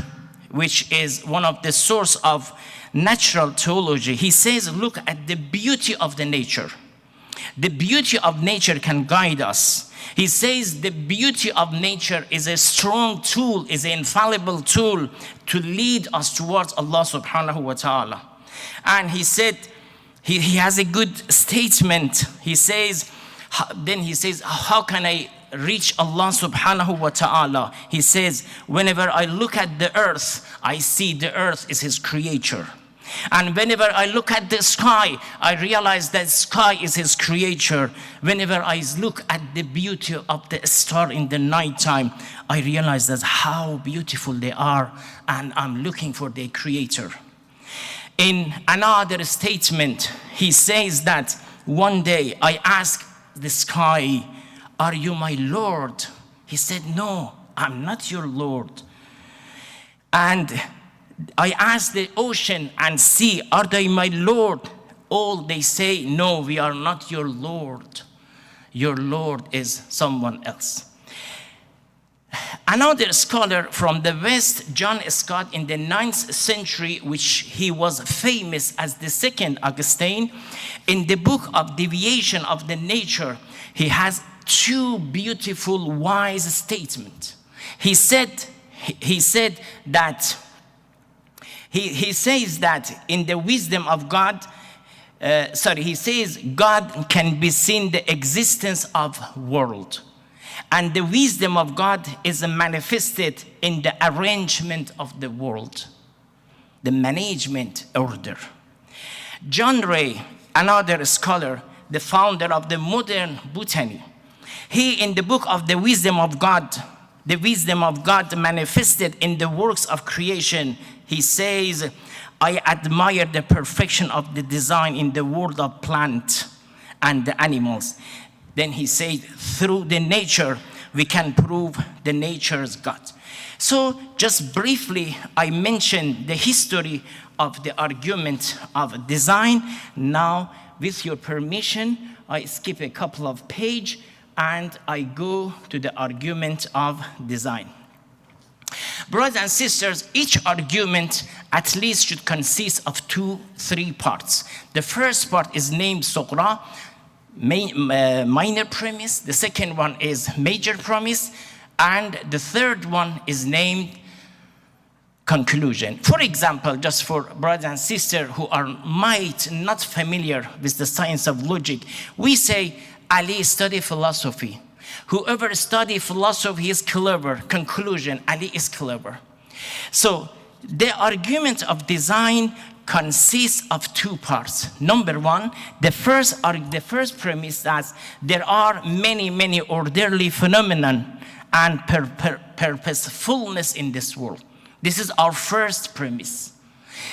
which is one of the source of natural theology, he says, look at the beauty of the nature. The beauty of nature can guide us. He says the beauty of nature is a strong tool, is an infallible tool to lead us towards Allah subhanahu wa ta'ala. And he said, He has a good statement. He says, how can I reach Allah subhanahu wa ta'ala? He says, whenever I look at the earth, I see the earth is his creator. And whenever I look at the sky, I realize that sky is his creator. Whenever I look at the beauty of the star in the nighttime, I realize that how beautiful they are, and I'm looking for their creator. In another statement, he says that one day I asked the sky, are you my Lord? He said, no, I'm not your Lord. And I asked the ocean and sea, are they my Lord? All they say, no, we are not your Lord. Your Lord is someone else. Another scholar from the West, John Scott, in the 9th century, which he was famous as the second Augustine, in the book of Deviation of the Nature, he has two beautiful, wise statements. He says that in the wisdom of God, he says God can be seen the existence of world. And the wisdom of God is manifested in the arrangement of the world, the management order. John Ray, another scholar, the founder of the modern botany, he in the book of the wisdom of God manifested in the works of creation, he says, I admire the perfection of the design in the world of plants and the animals. Then he said, through the nature, we can prove the nature's God. So just briefly, I mentioned the history of the argument of design. Now, with your permission, I skip a couple of pages and I go to the argument of design. Brothers and sisters, each argument at least should consist of 2-3 parts. The first part is named Sughra, minor premise. The second one is major premise. And the third one is named conclusion. For example, just for brothers and sisters who might not familiar with the science of logic, we say Ali studied philosophy. Whoever studies philosophy is clever. Conclusion, Ali is clever. So the argument of design consists of 2 parts. Number one, the first premise that there are many orderly phenomena and purposefulness in this world. This is our first premise.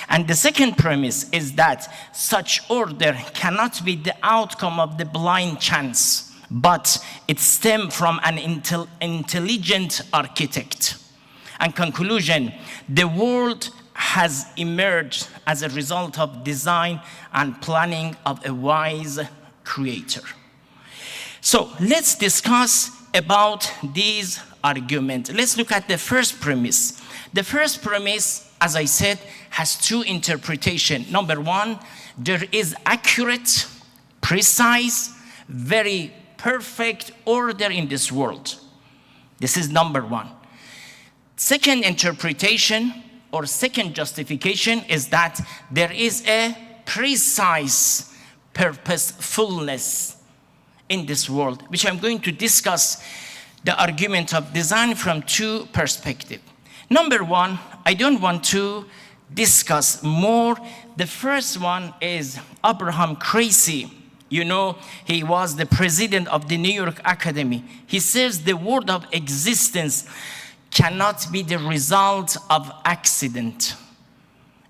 And the second premise is that such order cannot be the outcome of the blind chance, but it stems from an intelligent architect. And conclusion, the world has emerged as a result of design and planning of a wise creator. So let's discuss about these arguments. Let's look at the first premise. The first premise, as I said, has 2 interpretations. Number one, there is accurate, precise, very perfect order in this world. This is number one. Second interpretation or second justification is that there is a precise purposefulness in this world, which I'm going to discuss the argument of design from 2 perspectives. Number one, I don't want to discuss more. The first one is Abraham Creasy. You know, he was the president of the New York Academy. He says the word of existence cannot be the result of accident.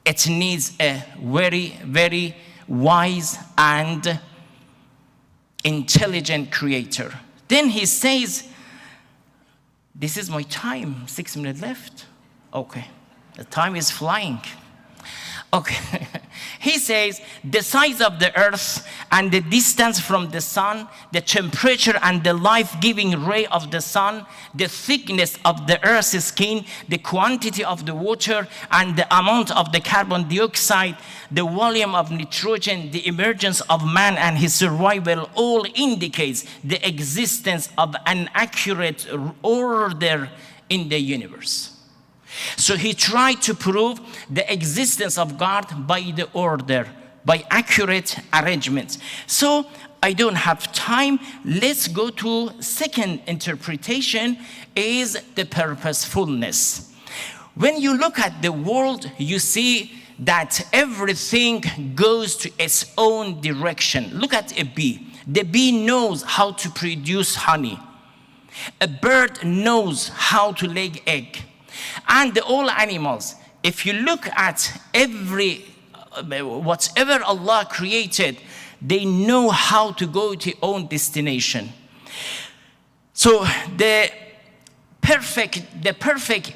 It needs a very wise and intelligent creator. Then he says, this is my time, 6 minutes left. Okay, the time is flying. Okay, he says the size of the earth and the distance from the sun, the temperature and the life-giving ray of the sun, the thickness of the earth's skin, the quantity of the water and the amount of the carbon dioxide, the volume of nitrogen, the emergence of man and his survival all indicates the existence of an accurate order in the universe. So he tried to prove the existence of God by the order, by accurate arrangements. So I don't have time. Let's go to second interpretation, is the purposefulness. When you look at the world, you see that everything goes to its own direction. Look at a bee. The bee knows how to produce honey. A bird knows how to lay egg. And all animals, if you look at whatever Allah created, they know how to go to their own destination. So the perfect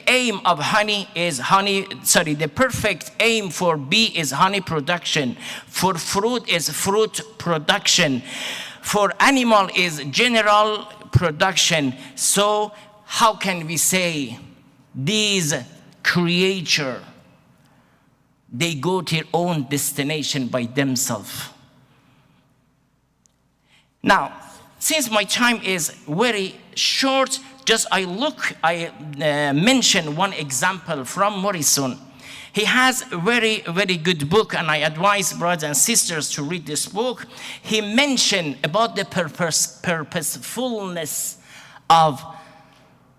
aim of honey is the perfect aim for bee is honey production. For fruit is fruit production. For animal is general production. So how can we say these creatures, they go to their own destination by themselves? Now, since my time is very short, I mention one example from Morrison. He has a very, very good book, and I advise brothers and sisters to read this book. He mentioned about the purposefulness of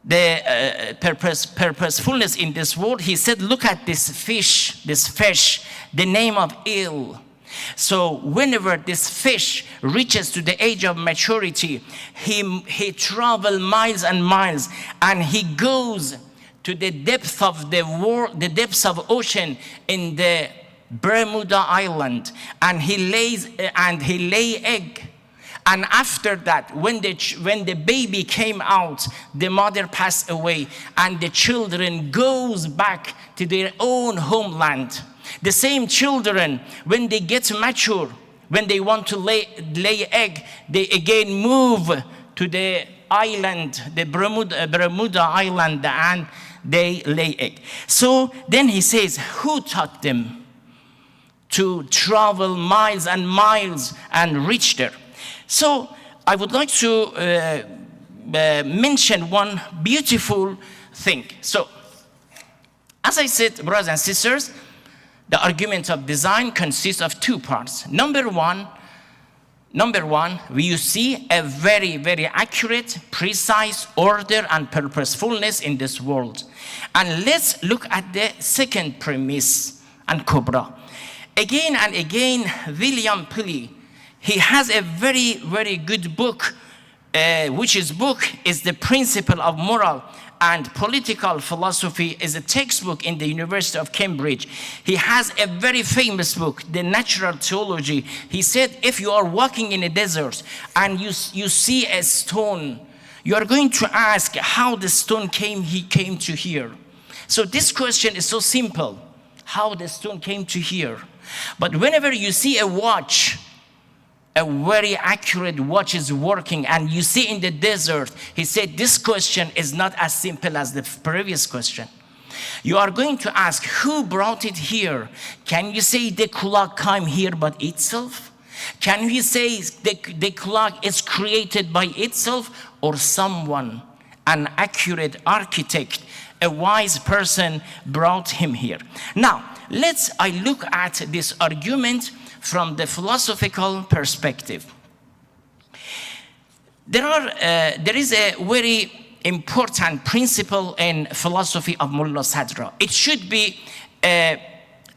the purposefulness in this world. He said, look at this fish, the name of eel. So whenever this fish reaches to the age of maturity, he travels miles and miles, and he goes to the depth of the world, the depths of ocean in the Bermuda Island, and he lay egg. And after that, when the baby came out, the mother passed away, and the children goes back to their own homeland. The same children, when they get mature, when they want to lay egg, they again move to the island, the Bermuda Island, and they lay egg. So then he says, who taught them to travel miles and miles and reach there? So I would like to mention one beautiful thing. So, as I said, brothers and sisters, the argument of design consists of two parts. Number one, you see a very, very accurate, precise order and purposefulness in this world. And let's look at the second premise and Kubra. Again and again, William Pilley, he has a very, very good book, which is The Principle of Moral and Political Philosophy, is a textbook in the University of Cambridge. He has a very famous book, The Natural Theology. He said, if you are walking in a desert and you see a stone, you are going to ask how the stone came to here. So this question is so simple, how the stone came to here. But whenever you see a watch, a very accurate watch is working, and you see in the desert, he said this question is not as simple as the previous question. You are going to ask, who brought it here? Can you say the clock came here by itself? Can you say the clock is created by itself, or someone, an accurate architect, a wise person brought him here? Now, I look at this argument from the philosophical perspective. There is a very important principle in philosophy of Mullah Sadra. It should be a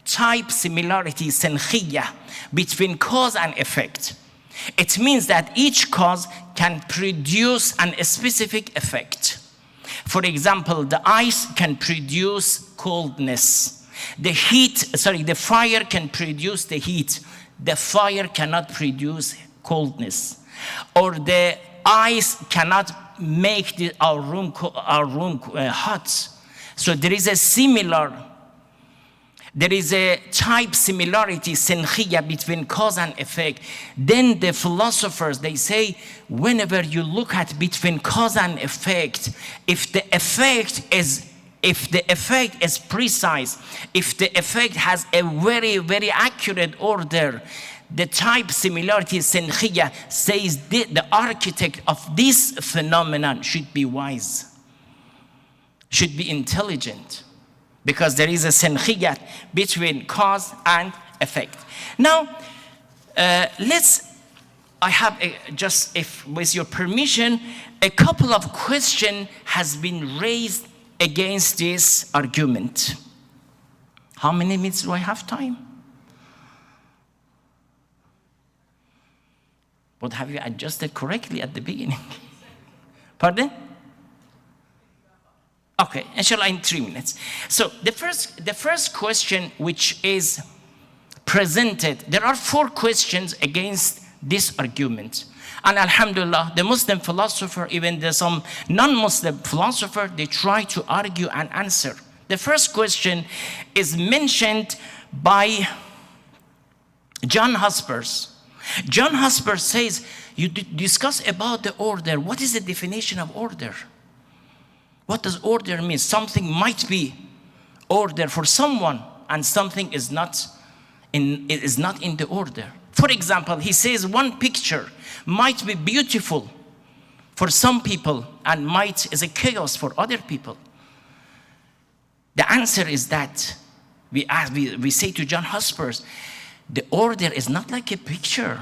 type similarity, senkhiyya, between cause and effect. It means that each cause can produce a specific effect. For example, the ice can produce coldness. The fire can produce the heat. The fire cannot produce coldness. Or the ice cannot make our room hot. So there is a type similarity, senkhiyya, between cause and effect. Then the philosophers, they say, whenever you look at between cause and effect, if the effect is precise, if the effect has a very, very accurate order, the type similarity, senkhiyya, says the architect of this phenomenon should be wise, should be intelligent, because there is a senkhiyya between cause and effect. Now, I have just, if with your permission, a couple of questions has been raised against this argument. How many minutes do I have time? But have you adjusted correctly at the beginning? Pardon? Okay, inshallah in 3 minutes. So the first question which is presented, there are 4 questions against this argument. And alhamdulillah, the Muslim philosopher, even some non-Muslim philosopher, they try to argue and answer. The first question is mentioned by John Haspers. John Haspers says, you discuss about the order. What is the definition of order? What does order mean? Something might be order for someone, and something is not in the order. For example, he says one picture might be beautiful for some people and is a chaos for other people. The answer is that we say to John Haspers, the order is not like a picture.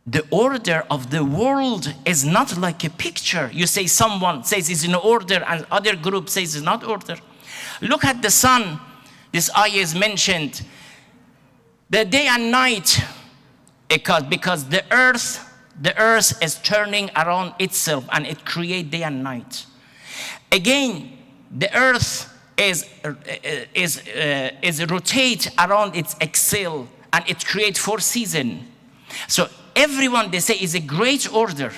The order of the world is not like a picture. You say someone says it's in order and other group says it's not order. Look at the sun. This ayah is mentioned. The day and night, because the earth is turning around itself and it creates day and night. Again, the earth is rotate around its axis and it creates 4 seasons. So everyone, they say, is a great order.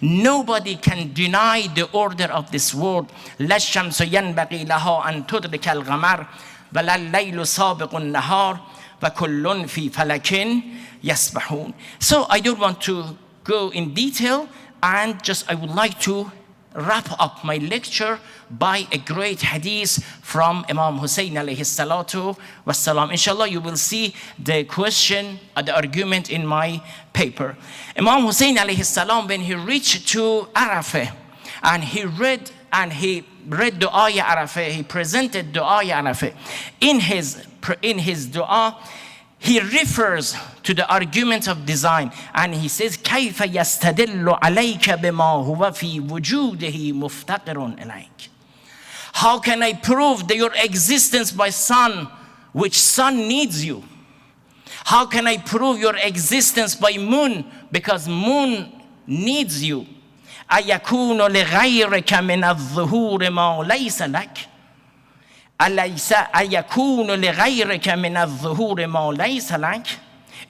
Nobody can deny the order of this world. لا الشمس ينبغي لها أن تدرك القمر ولا الليل سابق النهار وكل في فلك يسبحون. So I don't want to go in detail, and just I would like to wrap up my lecture by a great hadith from Imam Hussein alayhi salatu wassalam. Inshallah, you will see the question, the argument in my paper. Imam Hussein alayhi salam, when he reached to Arafah, and he read the ayah Arafah, he presented the ayah Arafah. In his dua, he refers to the argument of design, and he says, كيف يستدل عليك بما هو في وجوده مفتقر إليك. How can I prove that your existence by sun, which sun needs you? How can I prove your existence by moon, because moon needs you? أيكون لغيرك من الظهور ما ليس لك. أليس أيكون لغيرك من الظهور ما ليس لك.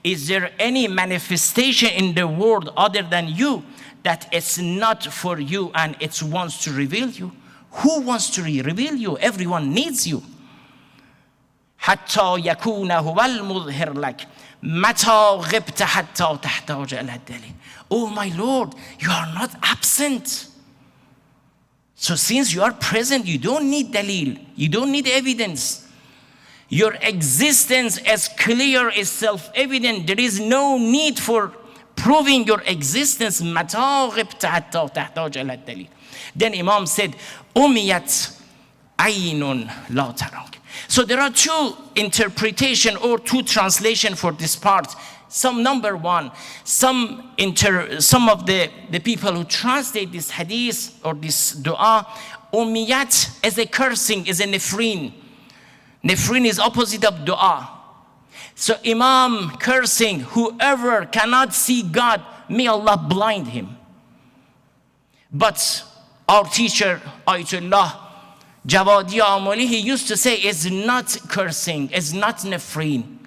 Is there any manifestation in the world other than you that it's not for you and it wants to reveal you? Who wants to reveal you? Everyone needs you. حتى يكون هو المظهر لك متى غبت حتى تحتاج إلى الدليل. Oh my Lord, you are not absent. So since you are present, you don't need dalil. You don't need evidence. Your existence is clear, is self-evident. There is no need for proving your existence. متى غبت حتى تحتاج إلى الدليل. Then Imam said, أميت عين لا تراك. So there are 2 interpretation or 2 translation for this part. Number 1, some of the people who translate this hadith or this dua, umiyat is a cursing, is a nefrin. Nefrin is opposite of dua. So Imam cursing, whoever cannot see God, may Allah blind him. But our teacher, Ayatollah Jawadi Amoli, he used to say, it's not cursing, it's not nefrin.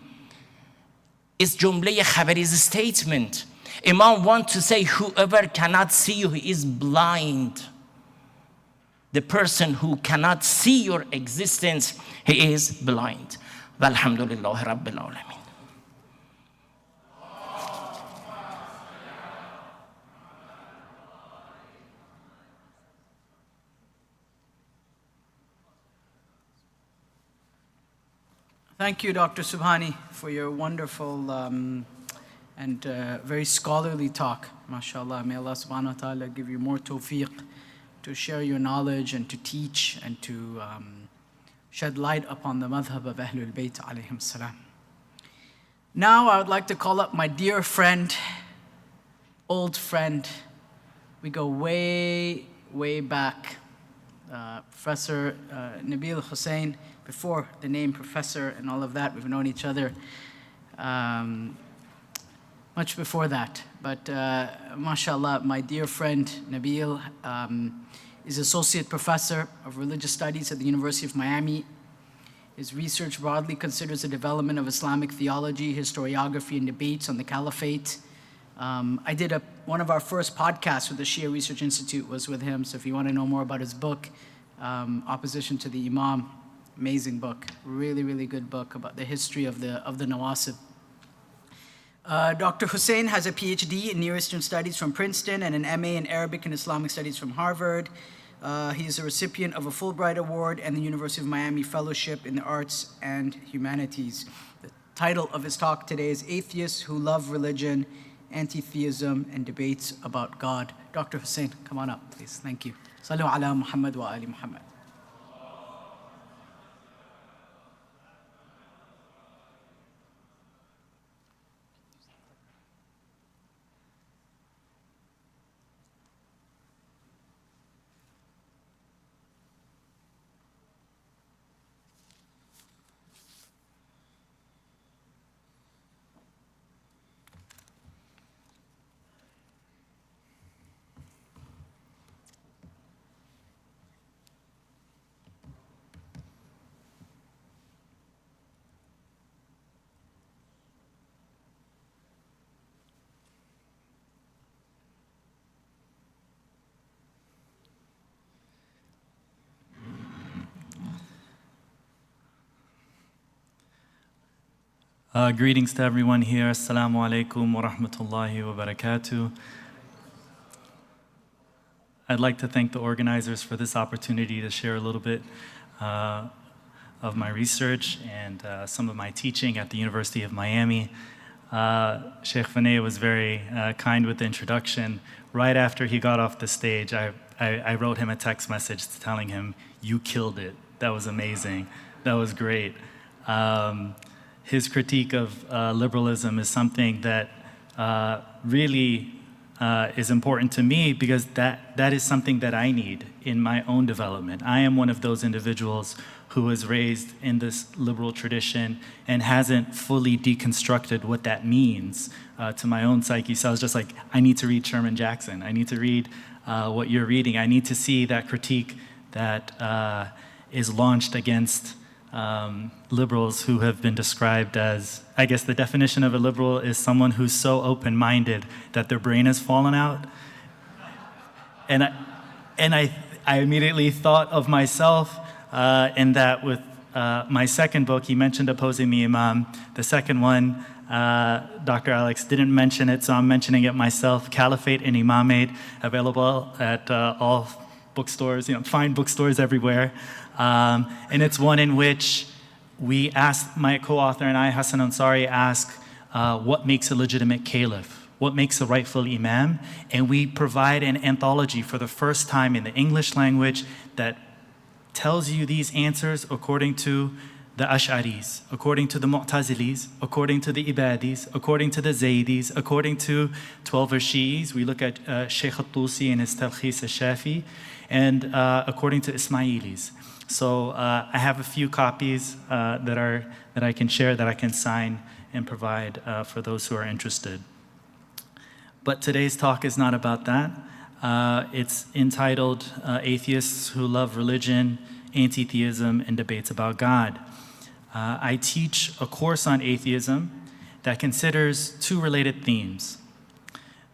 It's jumla khabari, is a statement. Imam wants to say, whoever cannot see you, he is blind. The person who cannot see your existence, he is blind. Walhamdulillahi Rabbil Alameen. Thank you, Dr. Subhani, for your wonderful and very scholarly talk. MashaAllah. May Allah subhanahu wa ta'ala give you more tawfiq to share your knowledge and to teach and to shed light upon the madhab of Ahlul Bayt alayhim salam. Now I would like to call up my dear friend, old friend. We go way, way back. Professor Nabil Hussein, before the name professor and all of that, we've known each other much before that. But mashallah, my dear friend Nabil is Associate Professor of Religious Studies at the University of Miami. His research broadly considers the development of Islamic theology, historiography, and debates on the Caliphate. I did one of our first podcasts with the Shia Research Institute was with him, so if you want to know more about his book, Opposition to the Imam, amazing book, really, really good book about the history of the Nawasib. Dr. Hussein has a PhD in Near Eastern Studies from Princeton and an MA in Arabic and Islamic Studies from Harvard. He is a recipient of a Fulbright Award and the University of Miami Fellowship in the Arts and Humanities. The title of his talk today is Atheists Who Love Religion, Anti-theism, and Debates About God. Dr. Hussein, come on up, please. Thank you. Sallu ala Muhammad wa ali Muhammad. Greetings to everyone here. Assalamu alaikum wa rahmatullahi wa barakatuh. I'd like to thank the organizers for this opportunity to share a little bit of my research and some of my teaching at the University of Miami. Sheikh Fanay was very kind with the introduction. Right after he got off the stage, I wrote him a text message telling him, "You killed it. That was amazing. That was great." His critique of liberalism is something that really is important to me because that is something that I need in my own development. I am one of those individuals who was raised in this liberal tradition and hasn't fully deconstructed what that means to my own psyche. So I was just like, I need to read Sherman Jackson. I need to read what you're reading. I need to see that critique that is launched against liberals who have been described as, I guess the definition of a liberal is someone who's so open-minded that their brain has fallen out. And I immediately thought of myself in that with my second book, he mentioned Opposing the Imam. The second one, Dr. Alex didn't mention it, so I'm mentioning it myself, Caliphate and Imamate, available at all bookstores, fine bookstores everywhere. And it's one in which we asked, my co-author and I, Hassan Ansari, ask what makes a legitimate caliph? What makes a rightful imam? And we provide an anthology for the first time in the English language that tells you these answers according to the Ash'aris, according to the Mu'tazilis, according to the Ibadis, according to the Zaydis, according to 12 Shi'is. We look at Sheikh al-Tusi and his Talkhis al-Shafi, and according to Ismailis. So I have a few copies that I can share, that I can sign and provide for those who are interested. But today's talk is not about that. It's entitled Atheists Who Love Religion, Anti-theism, and Debates About God. I teach a course on atheism that considers two related themes: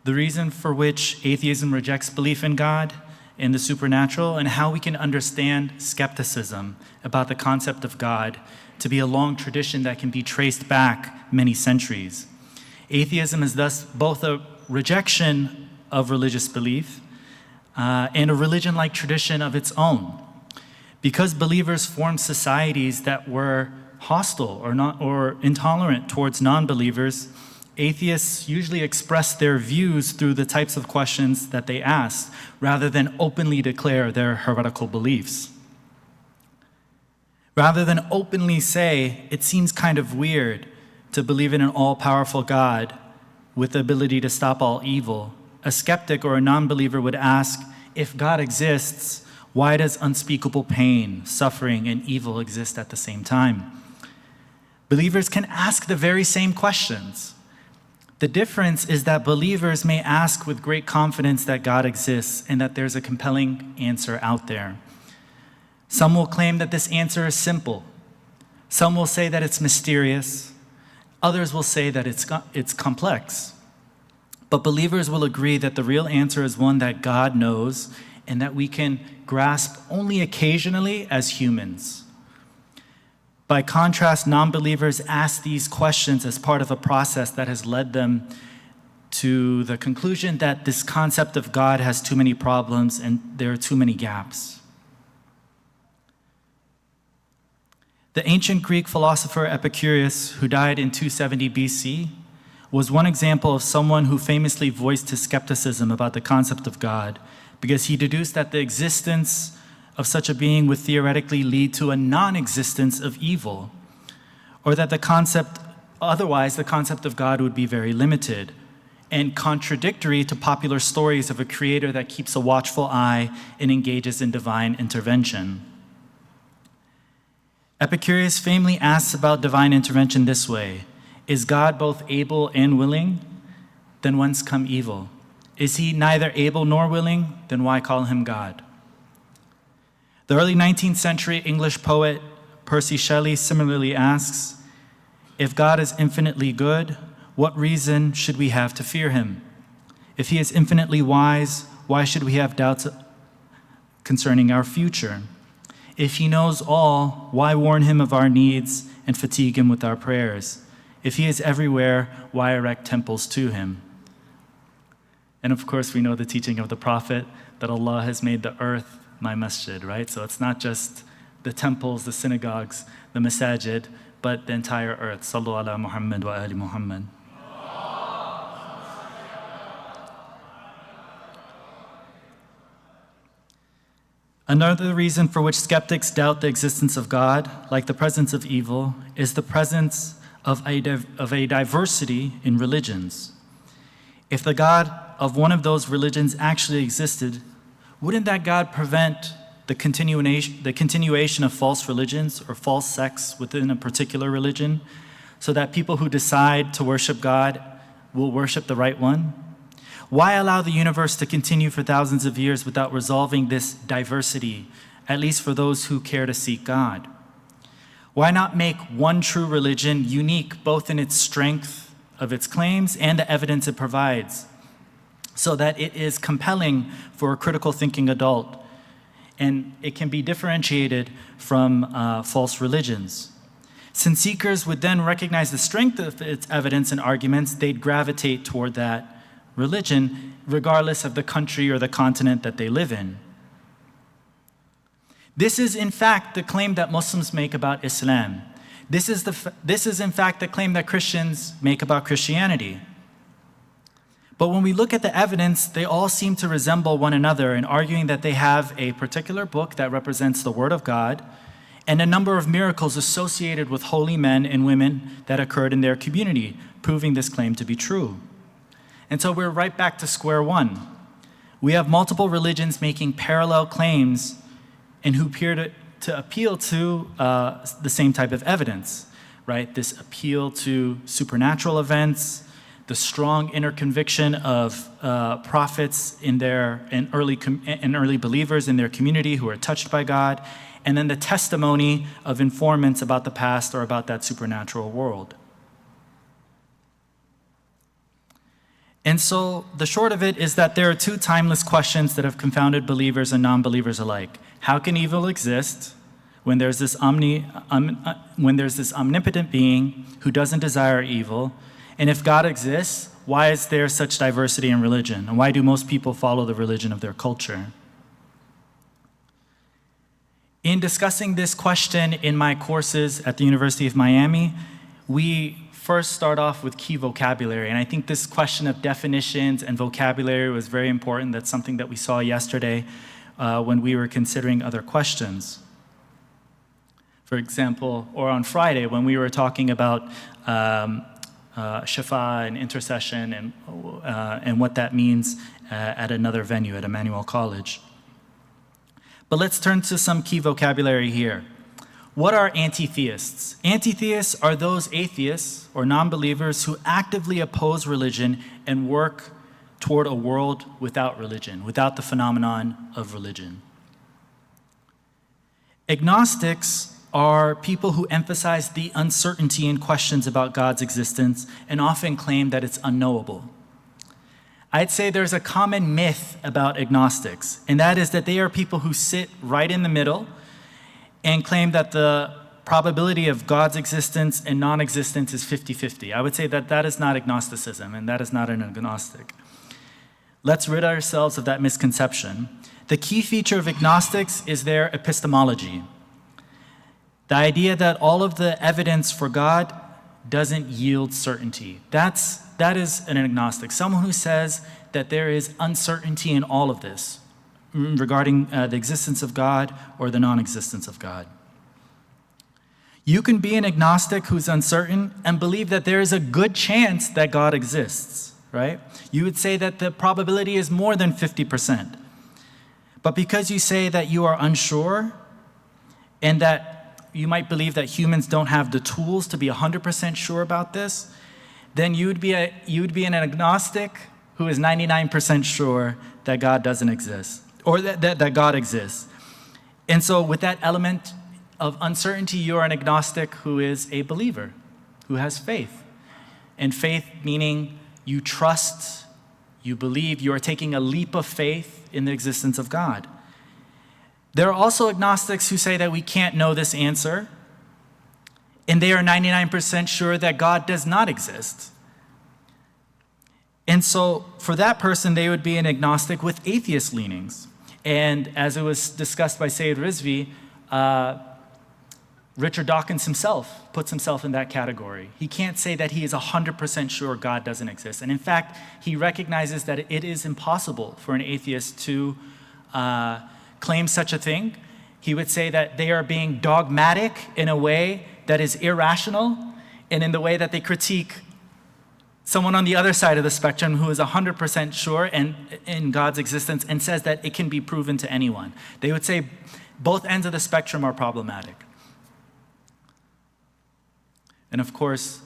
the reason for which atheism rejects belief in God in the supernatural, and how we can understand skepticism about the concept of God to be a long tradition that can be traced back many centuries. Atheism is thus both a rejection of religious belief and a religion-like tradition of its own. Because believers formed societies that were hostile or intolerant towards non-believers, atheists usually express their views through the types of questions that they ask, rather than openly declare their heretical beliefs. Rather than openly say, it seems kind of weird to believe in an all-powerful God with the ability to stop all evil, a skeptic or a non-believer would ask, if God exists, why does unspeakable pain, suffering, and evil exist at the same time? Believers can ask the very same questions. The difference is that believers may ask with great confidence that God exists and that there's a compelling answer out there. Some will claim that this answer is simple. Some will say that it's mysterious. Others will say that it's complex. But believers will agree that the real answer is one that God knows and that we can grasp only occasionally as humans. By contrast, non-believers ask these questions as part of a process that has led them to the conclusion that this concept of God has too many problems and there are too many gaps. The ancient Greek philosopher Epicurus, who died in 270 BC, was one example of someone who famously voiced his skepticism about the concept of God because he deduced that the existence of such a being would theoretically lead to a non-existence of evil, or that otherwise the concept of God would be very limited and contradictory to popular stories of a creator that keeps a watchful eye and engages in divine intervention. Epicurus famously asks about divine intervention this way: is God both able and willing? Then whence come evil? Is he neither able nor willing? Then why call him God? The early 19th century English poet Percy Shelley similarly asks, if God is infinitely good, what reason should we have to fear him? If he is infinitely wise, why should we have doubts concerning our future? If he knows all, why warn him of our needs and fatigue him with our prayers? If he is everywhere, why erect temples to him? And of course, we know the teaching of the Prophet that Allah has made the earth my masjid, right? So it's not just the temples, the synagogues, the masajid, but the entire earth. Sallu ala Muhammad wa ali Muhammad. Another reason for which skeptics doubt the existence of God, like the presence of evil, is the presence of a diversity in religions. If the God of one of those religions actually existed, wouldn't that God prevent the continuation of false religions or false sects within a particular religion, so that people who decide to worship God will worship the right one? Why allow the universe to continue for thousands of years without resolving this diversity, at least for those who care to seek God? Why not make one true religion unique both in its strength of its claims and the evidence it provides, so that it is compelling for a critical thinking adult and it can be differentiated from false religions? Since seekers would then recognize the strength of its evidence and arguments, they'd gravitate toward that religion, regardless of the country or the continent that they live in. This is, in fact, the claim that Muslims make about Islam. This is, in fact, the claim that Christians make about Christianity. But when we look at the evidence, they all seem to resemble one another in arguing that they have a particular book that represents the Word of God and a number of miracles associated with holy men and women that occurred in their community, proving this claim to be true. And so we're right back to square one. We have multiple religions making parallel claims and who appear to appeal to the same type of evidence, right? This appeal to supernatural events, the strong inner conviction of prophets and early believers in their community who are touched by God, and then the testimony of informants about the past or about that supernatural world. And so the short of it is that there are two timeless questions that have confounded believers and non-believers alike. How can evil exist when there's this omnipotent being who doesn't desire evil? And if God exists, why is there such diversity in religion? And why do most people follow the religion of their culture? In discussing this question in my courses at the University of Miami, we first start off with key vocabulary. And I think this question of definitions and vocabulary was very important. That's something that we saw yesterday when we were considering other questions. For example, or on Friday when we were talking about Shafa and intercession and what that means at another venue, at Emmanuel College. But let's turn to some key vocabulary here. What are anti-theists? Anti-theists are those atheists or non-believers who actively oppose religion and work toward a world without religion, without the phenomenon of religion. Agnostics are people who emphasize the uncertainty in questions about God's existence and often claim that it's unknowable. I'd say there's a common myth about agnostics, and that is that they are people who sit right in the middle and claim that the probability of God's existence and non-existence is 50-50. I would say that that is not agnosticism, and that is not an agnostic. Let's rid ourselves of that misconception. The key feature of agnostics is their epistemology. The idea that all of the evidence for God doesn't yield certainty. That is an agnostic, someone who says that there is uncertainty in all of this regarding the existence of God or the non-existence of God. You can be an agnostic who's uncertain and believe that there is a good chance that God exists, right? You would say that the probability is more than 50%. But because you say that you are unsure and that you might believe that humans don't have the tools to be 100% sure about this, then you would be an agnostic who is 99% sure that God doesn't exist, or that God exists. And so with that element of uncertainty, you're an agnostic who is a believer, who has faith. And faith meaning you trust, you believe, you are taking a leap of faith in the existence of God. There are also agnostics who say that we can't know this answer, and they are 99% sure that God does not exist. And so for that person, they would be an agnostic with atheist leanings. And as it was discussed by Sayyid Rizvi, Richard Dawkins himself puts himself in that category. He can't say that he is 100% sure God doesn't exist. And in fact, he recognizes that it is impossible for an atheist to claim such a thing. He would say that they are being dogmatic in a way that is irrational, and in the way that they critique someone on the other side of the spectrum who is 100% sure in God's existence and says that it can be proven to anyone. They would say both ends of the spectrum are problematic. And of course,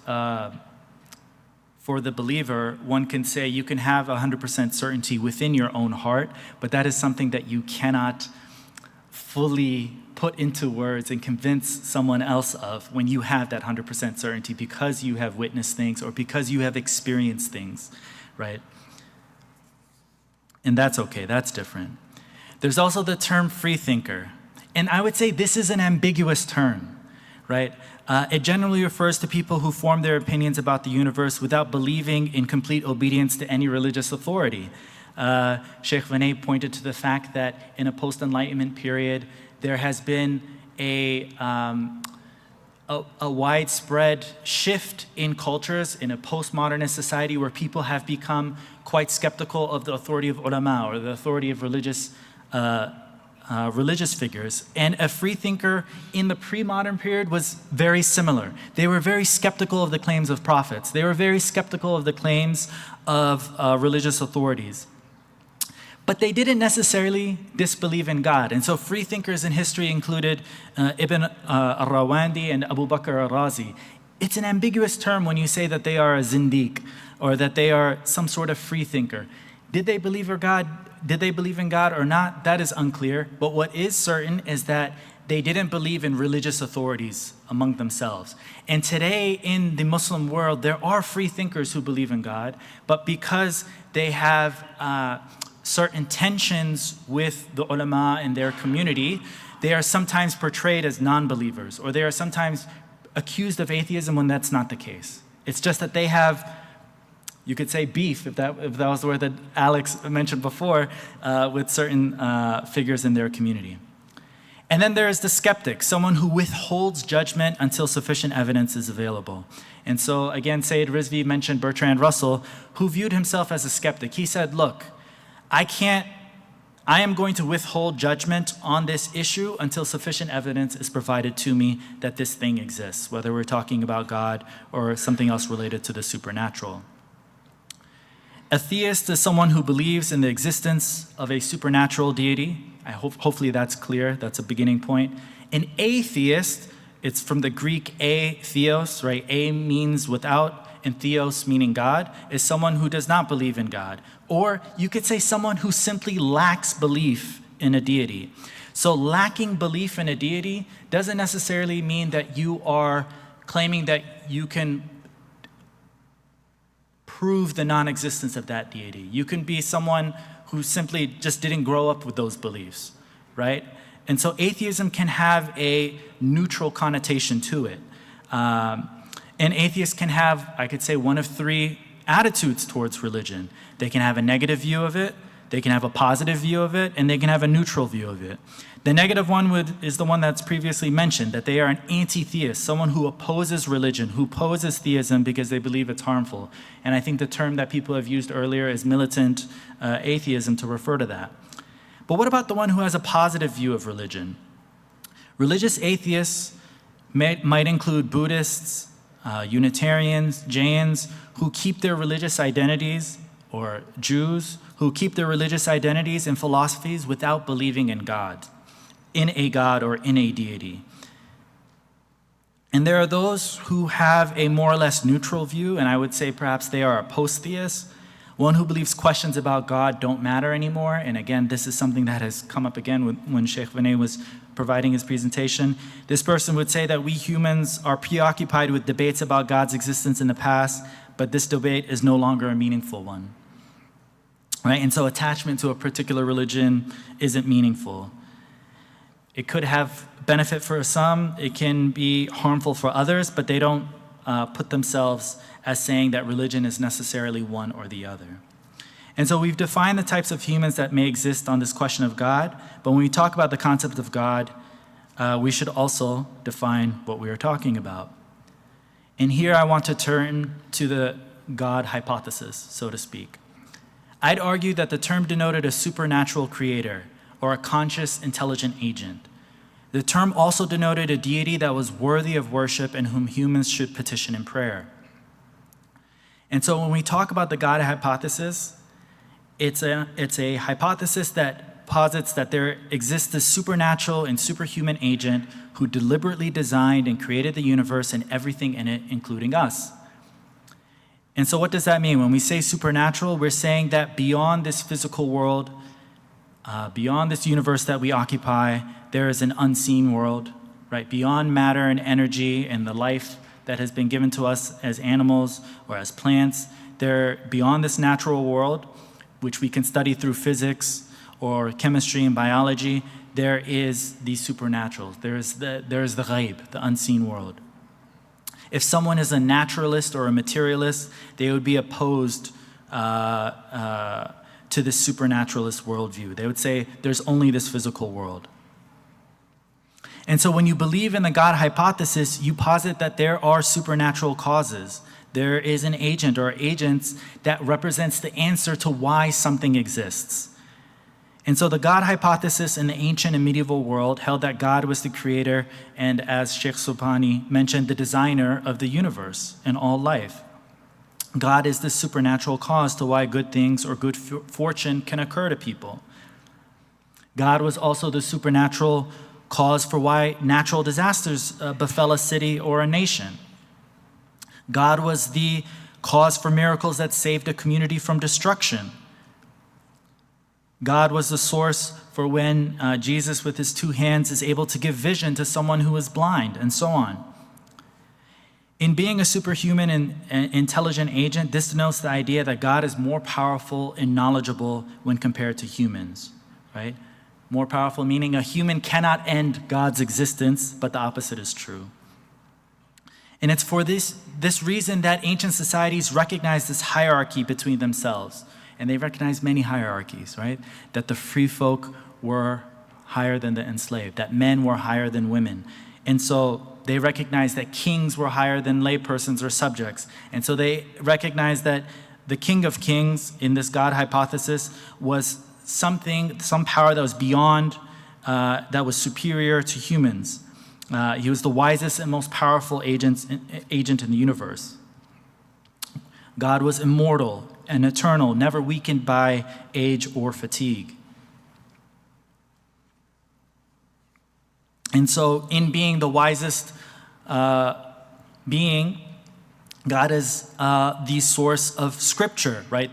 for the believer, one can say you can have 100% certainty within your own heart, but that is something that you cannot fully put into words and convince someone else of when you have that 100% certainty because you have witnessed things or because you have experienced things, right? And that's okay, that's different. There's also the term freethinker. And I would say this is an ambiguous term, right? It generally refers to people who form their opinions about the universe without believing in complete obedience to any religious authority. Sheikh Vinay pointed to the fact that in a post-Enlightenment period, there has been a widespread shift in cultures in a postmodernist society where people have become quite skeptical of the authority of ulama or the authority of religious figures. And a freethinker in the pre-modern period was very similar. They were very skeptical of the claims of prophets. They were very skeptical of the claims of religious authorities. But they didn't necessarily disbelieve in God. And so free thinkers in history included Ibn al-Rawandi and Abu Bakr al-Razi. It's an ambiguous term when you say that they are a zindiq or that they are some sort of free thinker. Did they believe in God? Did they believe in God or not? That is unclear. But what is certain is that they didn't believe in religious authorities among themselves. And today in the Muslim world, there are free thinkers who believe in God, but because they have certain tensions with the ulama in their community, they are sometimes portrayed as non-believers, or they are sometimes accused of atheism when that's not the case. It's just that they have, you could say, beef, if that was the word that Alex mentioned before, with certain figures in their community. And then there is the skeptic, someone who withholds judgment until sufficient evidence is available. And so again, Sayyid Rizvi mentioned Bertrand Russell, who viewed himself as a skeptic. He said, look, I I am going to withhold judgment on this issue until sufficient evidence is provided to me that this thing exists, whether we're talking about God or something else related to the supernatural. A theist is someone who believes in the existence of a supernatural deity. Hopefully that's clear. That's a beginning point. An atheist, it's from the Greek a, theos, right? A means without, and theos meaning God, is someone who does not believe in God. Or you could say someone who simply lacks belief in a deity. So lacking belief in a deity doesn't necessarily mean that you are claiming that you can prove the non-existence of that deity. You can be someone who simply just didn't grow up with those beliefs, right? And so atheism can have a neutral connotation to it. An atheist can have, I could say, one of three attitudes towards religion. They can have a negative view of it, they can have a positive view of it, and they can have a neutral view of it. The negative one is the one that's previously mentioned, that they are an anti-theist, someone who opposes religion, who opposes theism because they believe it's harmful. And I think the term that people have used earlier is militant atheism to refer to that. But what about the one who has a positive view of religion? Religious atheists might include Buddhists, Unitarians, Jains, who keep their religious identities, or Jews, who keep their religious identities and philosophies without believing in God, in a God or in a deity. And there are those who have a more or less neutral view, and I would say perhaps they are a post-theist, one who believes questions about God don't matter anymore. And again, this is something that has come up again when Sheikh Vinay was providing his presentation. This person would say that we humans are preoccupied with debates about God's existence in the past, but this debate is no longer a meaningful one. Right? And so attachment to a particular religion isn't meaningful. It could have benefit for some, it can be harmful for others, but they don't put themselves as saying that religion is necessarily one or the other. And so we've defined the types of humans that may exist on this question of God, but when we talk about the concept of God, we should also define what we are talking about. And here I want to turn to the God hypothesis, so to speak. I'd argue that the term denoted a supernatural creator or a conscious, intelligent agent. The term also denoted a deity that was worthy of worship and whom humans should petition in prayer. And so when we talk about the God hypothesis, it's a hypothesis that posits that there exists a supernatural and superhuman agent who deliberately designed and created the universe and everything in it, including us. And so what does that mean? When we say supernatural, we're saying that beyond this physical world, beyond this universe that we occupy, there is an unseen world, right? Beyond matter and energy and the life that has been given to us as animals or as plants, beyond this natural world, which we can study through physics or chemistry and biology, there is the supernatural. There is the ghaib, the unseen world. If someone is a naturalist or a materialist, they would be opposed to this supernaturalist worldview. They would say there's only this physical world. And so when you believe in the God hypothesis, you posit that there are supernatural causes. There is an agent or agents that represents the answer to why something exists. And so the God hypothesis in the ancient and medieval world held that God was the creator and, as Sheikh Subhani mentioned, the designer of the universe and all life. God is the supernatural cause to why good things or good fortune can occur to people. God was also the supernatural cause for why natural disasters befell a city or a nation. God was the cause for miracles that saved a community from destruction. God was the source for when Jesus with his two hands is able to give vision to someone who is blind, and so on. In being a superhuman and intelligent agent, this denotes the idea that God is more powerful and knowledgeable when compared to humans, right? More powerful meaning a human cannot end God's existence, but the opposite is true. And it's for this reason that ancient societies recognize this hierarchy between themselves. And they recognize many hierarchies, right? That the free folk were higher than the enslaved, that men were higher than women. And so they recognize that kings were higher than laypersons or subjects. And so they recognize that the King of Kings in this God hypothesis was something, some power that was beyond, that was superior to humans. He was the wisest and most powerful agent in the universe. God was immortal and eternal, never weakened by age or fatigue. And so, in being the wisest being, God is the source of scripture, right?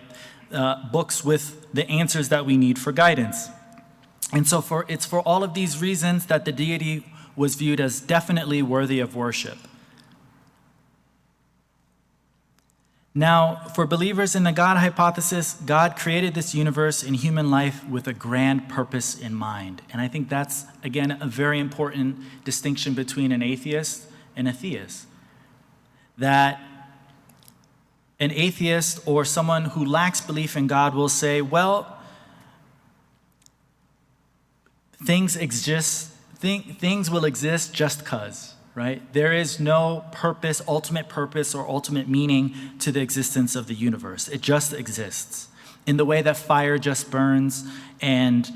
Books with the answers that we need for guidance. And so it's for all of these reasons that the deity was viewed as definitely worthy of worship. Now, for believers in the God hypothesis, God created this universe and human life with a grand purpose in mind. And I think that's, again, a very important distinction between an atheist and a theist. That an atheist or someone who lacks belief in God will say, well, things will exist just because. Right? There is no purpose or ultimate meaning to the existence of the universe. It just exists. In the way that fire just burns and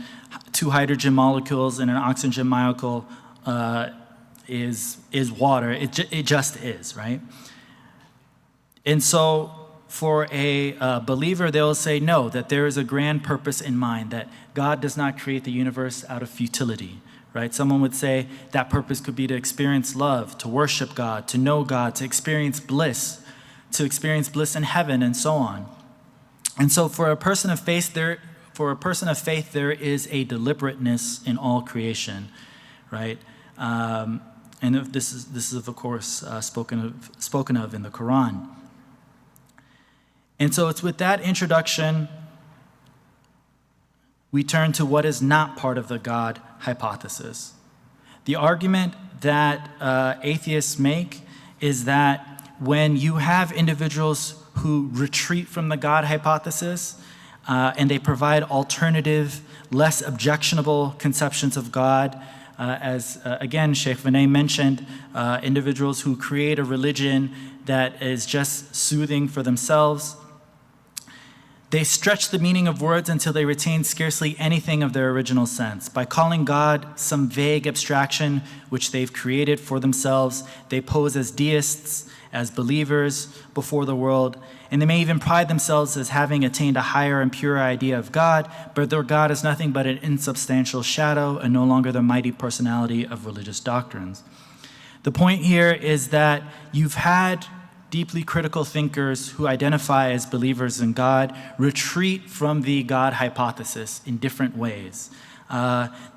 two hydrogen molecules and an oxygen molecule is water. It just is, right? And so for a believer, they'll say no, that there is a grand purpose in mind, that God does not create the universe out of futility. Right? Someone would say that purpose could be to experience love, to worship God, to know God, to experience bliss in heaven, and so on. And so for a person of faith, there is a deliberateness in all creation, right? And this is of course spoken of in the Quran. And so it's with that introduction we turn to what is not part of the God hypothesis. The argument that atheists make is that when you have individuals who retreat from the God hypothesis and they provide alternative, less objectionable conceptions of God, as again Sheikh Vinay mentioned, individuals who create a religion that is just soothing for themselves, they stretch the meaning of words until they retain scarcely anything of their original sense. By calling God some vague abstraction which they've created for themselves, they pose as deists, as believers before the world, and they may even pride themselves as having attained a higher and purer idea of God, but their God is nothing but an insubstantial shadow and no longer the mighty personality of religious doctrines. The point here is that you've had deeply critical thinkers who identify as believers in God retreat from the God hypothesis in different ways.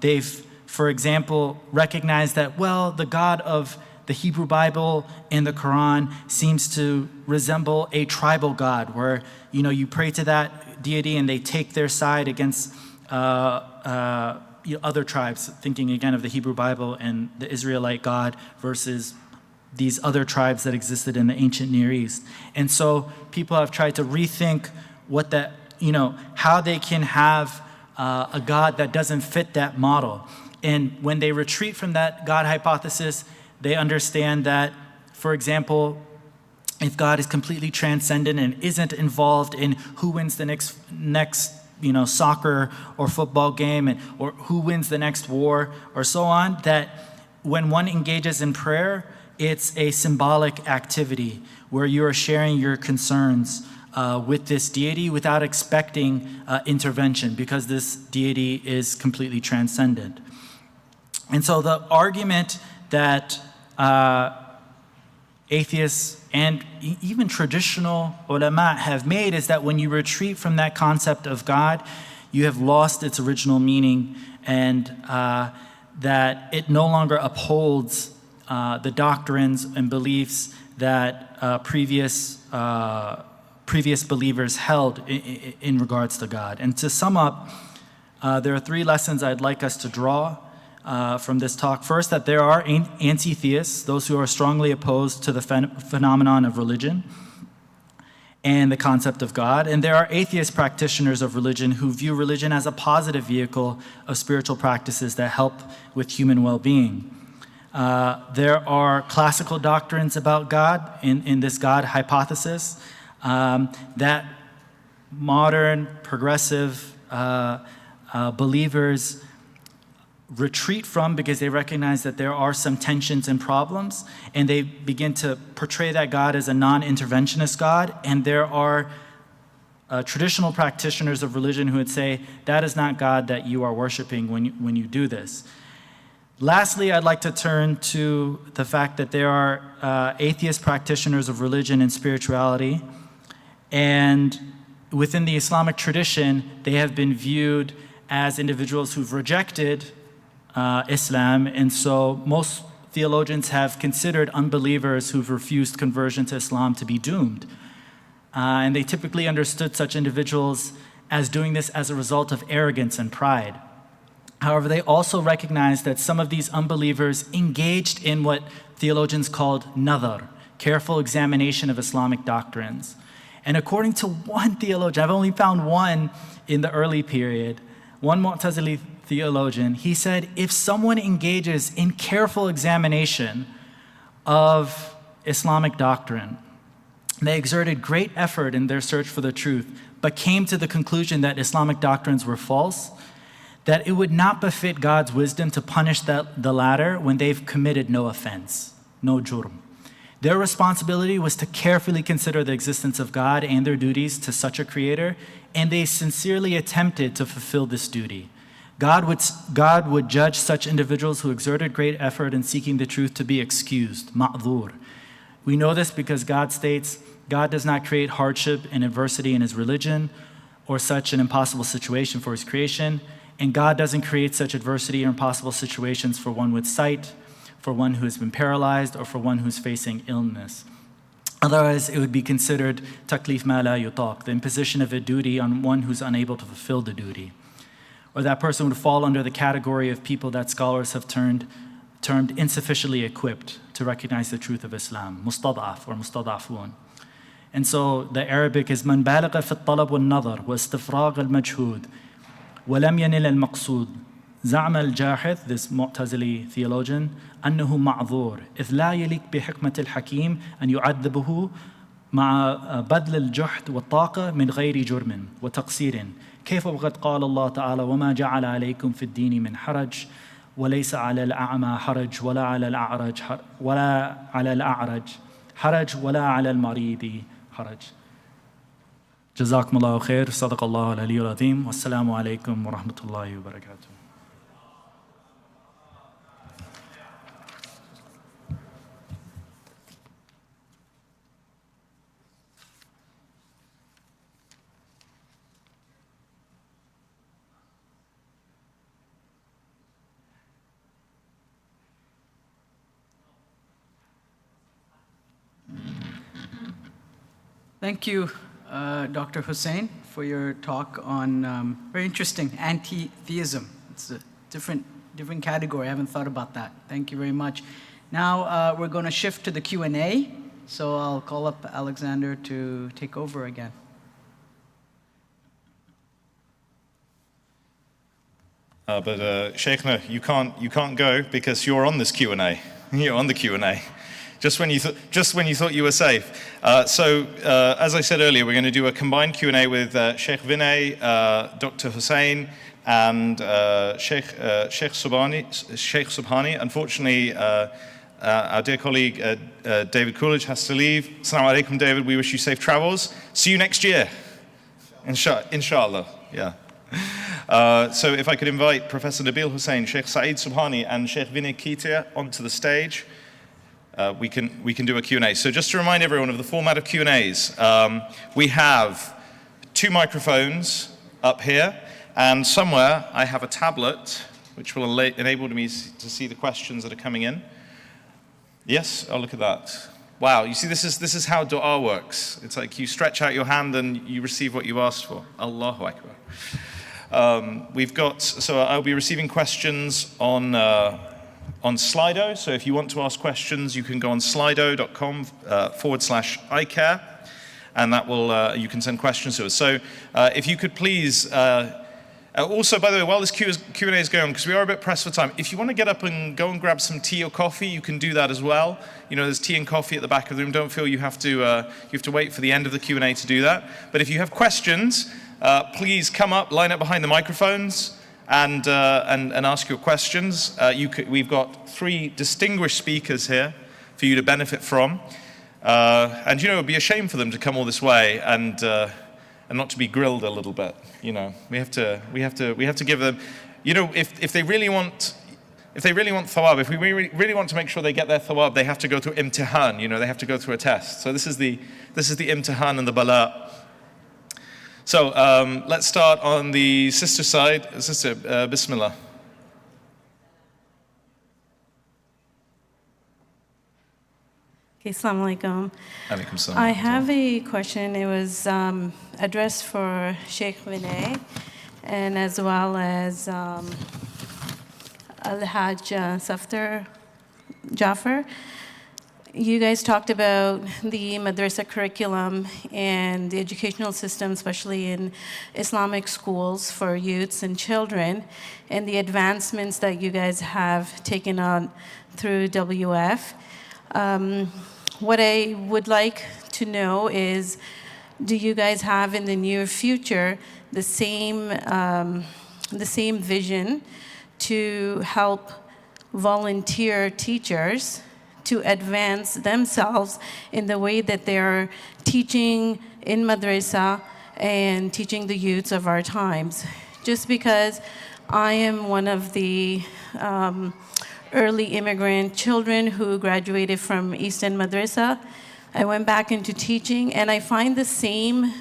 They've, for example, recognized that, well, the God of the Hebrew Bible and the Quran seems to resemble a tribal God where, you pray to that deity and they take their side against other tribes, thinking again of the Hebrew Bible and the Israelite God versus these other tribes that existed in the ancient Near East. And so people have tried to rethink how they can have a God that doesn't fit that model. And when they retreat from that God hypothesis, they understand that, for example, if God is completely transcendent and isn't involved in who wins the next soccer or football game or who wins the next war or so on, that when one engages in prayer, it's a symbolic activity where you are sharing your concerns with this deity without expecting intervention because this deity is completely transcendent. And so the argument that atheists and even traditional ulama have made is that when you retreat from that concept of God, you have lost its original meaning and that it no longer upholds the doctrines and beliefs that previous believers held in regards to God. And to sum up, there are three lessons I'd like us to draw from this talk. First, that there are anti-theists, those who are strongly opposed to the phenomenon of religion and the concept of God. And there are atheist practitioners of religion who view religion as a positive vehicle of spiritual practices that help with human well-being. There are classical doctrines about God in this God hypothesis that modern, progressive believers retreat from because they recognize that there are some tensions and problems, and they begin to portray that God as a non-interventionist God. And there are traditional practitioners of religion who would say, that is not God that you are worshiping when you do this. Lastly, I'd like to turn to the fact that there are atheist practitioners of religion and spirituality, and within the Islamic tradition, they have been viewed as individuals who've rejected Islam, and so most theologians have considered unbelievers who've refused conversion to Islam to be doomed. And they typically understood such individuals as doing this as a result of arrogance and pride. However, they also recognized that some of these unbelievers engaged in what theologians called nadhar, careful examination of Islamic doctrines. And according to one theologian, I've only found one in the early period, one Mu'tazili theologian, he said, if someone engages in careful examination of Islamic doctrine, they exerted great effort in their search for the truth, but came to the conclusion that Islamic doctrines were false, that it would not befit God's wisdom to punish the latter when they've committed no offense, no jurm. Their responsibility was to carefully consider the existence of God and their duties to such a creator, and they sincerely attempted to fulfill this duty. God would judge such individuals who exerted great effort in seeking the truth to be excused, ma'dhur. We know this because God states, God does not create hardship and adversity in his religion or such an impossible situation for his creation, and God doesn't create such adversity or impossible situations for one with sight, for one who has been paralyzed, or for one who's facing illness. Otherwise, it would be considered taklif ma la yutaq, the imposition of a duty on one who's unable to fulfill the duty. Or that person would fall under the category of people that scholars have termed insufficiently equipped to recognize the truth of Islam, mustad'af or mustad'afun. And so the Arabic is man balagha fi al-talab wal-nadhar wa istifragh al-majhud wa lam yanil al-maqsood. زعم الجاحظ, this Mu'tazili theologian, أنه معذور إذ لا يليق بحكمة الحكيم أن يعذبه مع بذل الجهد والطاقة من غير جرم وتقصير كيف وقد قال الله تعالى وما جعل عليكم في الدين من حرج وليس على الأعمى حرج ولا على الأعرج حرج ولا على المريض حرج. جزاكم الله خير. صدق الله العلي العظيم. والسلام عليكم ورحمة الله وبركاته. Thank you, Dr. Hussein, for your talk on very interesting anti-theism. It's a different category. I haven't thought about that. Thank you very much. Now we're going to shift to the Q&A. So I'll call up Alexander to take over again. But Sheikhna, you can't go because you're on this Q&A. You're on the Q&A. Just when you thought you were safe. So as I said earlier, we're going to do a combined Q&A with Sheikh Vinay, Dr. Hussein, and Sheikh Subhani. Unfortunately, our dear colleague David Coolidge has to leave. Assalamu alaikum, David. We wish you safe travels. See you next year. Inshallah. Yeah. So if I could invite Professor Nabil Hussain, Sheikh Saeed Subhani, and Sheikh Vinay Ketia onto the stage. We can do a Q&A. So just to remind everyone of the format of Q&As, we have 2 microphones up here, and somewhere I have a tablet which will enable me to see the questions that are coming in. Yes? Oh, look at that. Wow, you see, this is how dua works. It's like you stretch out your hand and you receive what you asked for. Allahu Akbar. So I'll be receiving questions on Slido. So if you want to ask questions, you can go on slido.com/ICAIR, and that will you can send questions to us. So if you could please, also, by the way, while this Q&A is going on, because we are a bit pressed for time, if you want to get up and go and grab some tea or coffee, you can do that as well. You know, there's tea and coffee at the back of the room. Don't feel you have to wait for the end of the Q&A to do that. But if you have questions, please come up, line up behind the microphones, and ask your questions. We've got 3 distinguished speakers here for you to benefit from. And it would be a shame for them to come all this way and not to be grilled a little bit. We have to give them, if they really want thawab, if we really want to make sure they get their thawab, they have to go through imtihan. They have to go through a test. So this is the imtihan and the bala. So let's start on the sister side. Sister, Bismillah. Okay, Assalamu alaikum. Alaikum salam. I have a question. It was addressed for Sheikh Vinay and as well as Al-Hajj Saftar Jafar. You guys talked about the madrasa curriculum and the educational system, especially in Islamic schools for youths and children, and the advancements that you guys have taken on through WF. What I would like to know is, do you guys have in the near future the same vision to help volunteer teachers to advance themselves in the way that they're teaching in madrasa and teaching the youths of our times? Just because I am one of the early immigrant children who graduated from East End Madrasa. I went back into teaching, and I find the same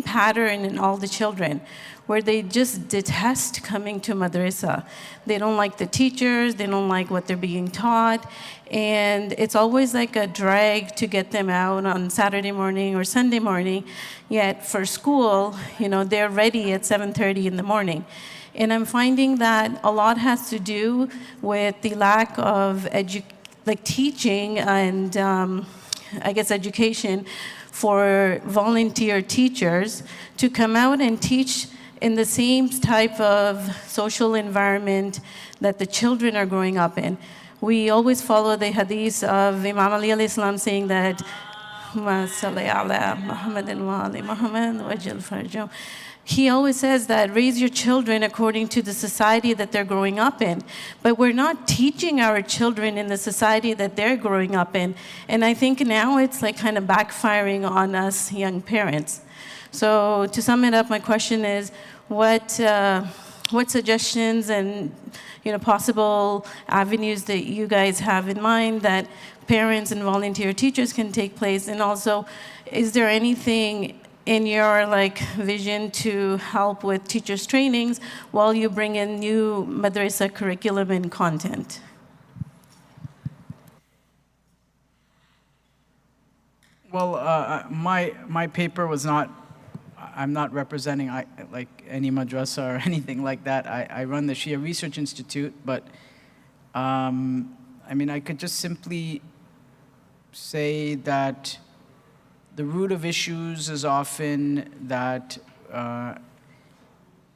pattern in all the children, where they just detest coming to madrasa. They don't like the teachers, they don't like what they're being taught, and it's always like a drag to get them out on Saturday morning or Sunday morning, yet for school, they're ready at 7:30 in the morning. And I'm finding that a lot has to do with the lack of teaching and I guess education for volunteer teachers to come out and teach in the same type of social environment that the children are growing up in. We always follow the hadith of Imam Ali alayhi salam saying that he always says that raise your children according to the society that they're growing up in. But we're not teaching our children in the society that they're growing up in. And I think now it's kind of backfiring on us young parents. So to sum it up, my question is, what suggestions and possible avenues that you guys have in mind that parents and volunteer teachers can take place? And also, is there anything in your vision to help with teachers' trainings while you bring in new madrasa curriculum and content? Well, my paper was not, I'm not representing any madrasa or anything like that. I run the Shia Research Institute, but I could just simply say that the root of issues is often that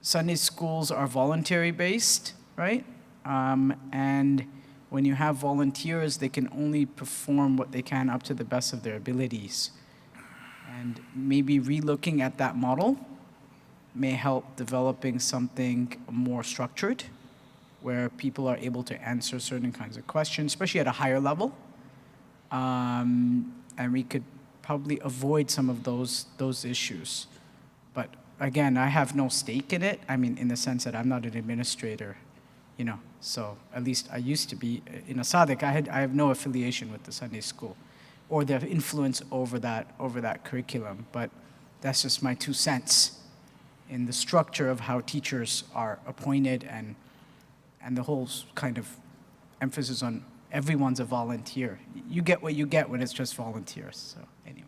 Sunday schools are voluntary-based, right? And when you have volunteers, they can only perform what they can up to the best of their abilities. And maybe relooking at that model may help developing something more structured, where people are able to answer certain kinds of questions, especially at a higher level. And we could probably avoid some of those issues. But again, I have no stake in it. In the sense that I'm not an administrator, so at least I used to be in Asadik. I have no affiliation with the Sunday school or their influence over that curriculum. But that's just my 2 cents in the structure of how teachers are appointed and the whole kind of emphasis on everyone's a volunteer. You get what you get when it's just volunteers. So anyways.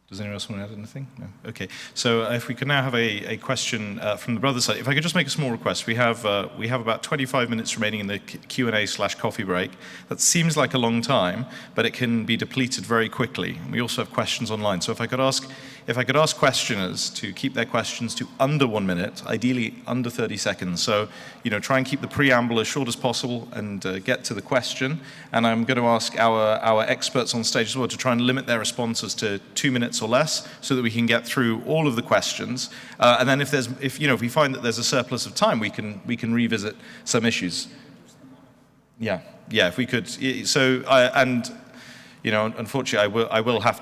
Does anyone else want to add anything? No? Okay. So if we could now have a question from the brother side. If I could just make a small request. We have about 25 minutes remaining in the Q&A/coffee break. That seems like a long time, but it can be depleted very quickly. We also have questions online. So if I could ask if I could ask questioners to keep their questions to under 1 minute, ideally under 30 seconds. So, try and keep the preamble as short as possible and get to the question. And I'm going to ask our experts on stage as well to try and limit their responses to 2 minutes or less so that we can get through all of the questions. And then if we find that there's a surplus of time, we can revisit some issues. Yeah, if we could. So, unfortunately, I will have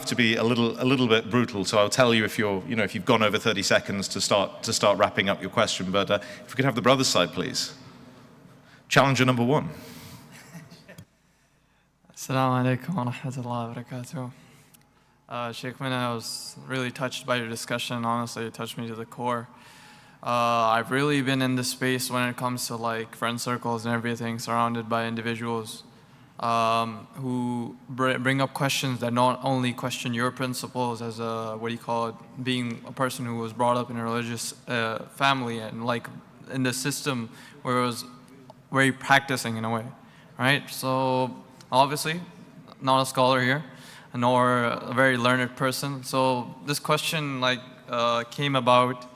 to be a little bit brutal. So I'll tell you if you've gone over 30 seconds to start wrapping up your question. But if we could have the brother's side, please. Challenger number 1. Assalamu alaikum wa rahmatullahi wa barakatuh. Sheikh Mina, I was really touched by your discussion. Honestly, it touched me to the core. I've really been in this space when it comes to like friend circles and everything, surrounded by individuals who bring up questions that not only question your principles as being a person who was brought up in a religious family and like in the system where it was very practicing in a way, right? So obviously, not a scholar here, nor a very learned person. So this question came about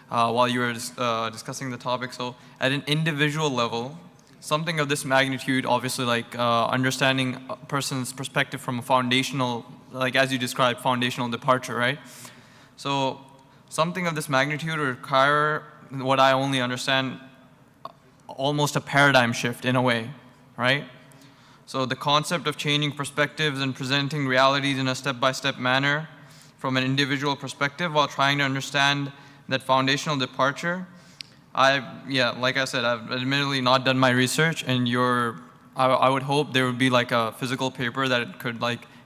while you were discussing the topic. So at an individual level, something of this magnitude, obviously understanding a person's perspective from a foundational, as you described, foundational departure, right? So something of this magnitude would require what I only understand almost a paradigm shift in a way, right? So the concept of changing perspectives and presenting realities in a step-by-step manner from an individual perspective while trying to understand that foundational departure. Like I said, I've admittedly not done my research, and I would hope there would be like a physical paper that could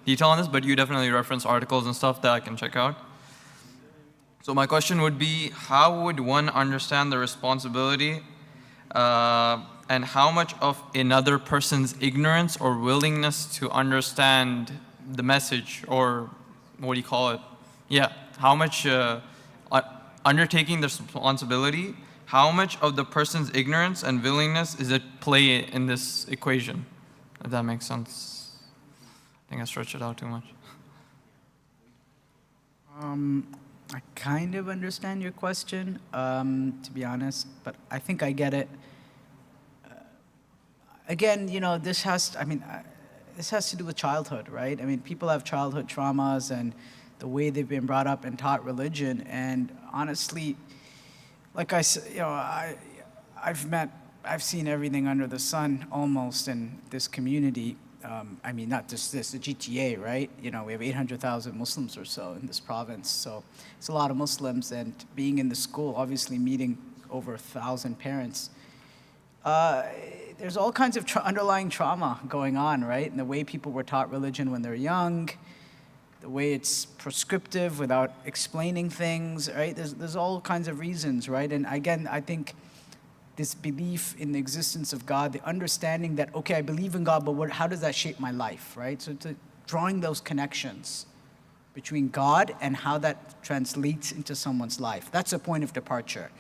detail on this, but you definitely reference articles and stuff that I can check out. So my question would be, how would one understand the responsibility and how much of another person's ignorance or willingness to understand the message, or what do you call it? Yeah, how much undertaking the responsibility, how much of the person's ignorance and willingness is at play in this equation? If that makes sense. I think I stretched it out too much. I kind of understand your question, to be honest, but I think I get it. Again, this has to do with childhood, right? I mean, people have childhood traumas and the way they've been brought up and taught religion. And honestly, like I said, I've seen everything under the sun almost in this community. Not just this, the GTA, right? We have 800,000 Muslims or so in this province. So it's a lot of Muslims, and being in the school, obviously meeting over 1,000 parents, there's all kinds of underlying trauma going on, right? And the way people were taught religion when they're young, the way it's prescriptive without explaining things, right? There's all kinds of reasons, right? And again, I think this belief in the existence of God, the understanding that, okay, I believe in God, but how does that shape my life, right? So drawing those connections between God and how that translates into someone's life. That's a point of departure.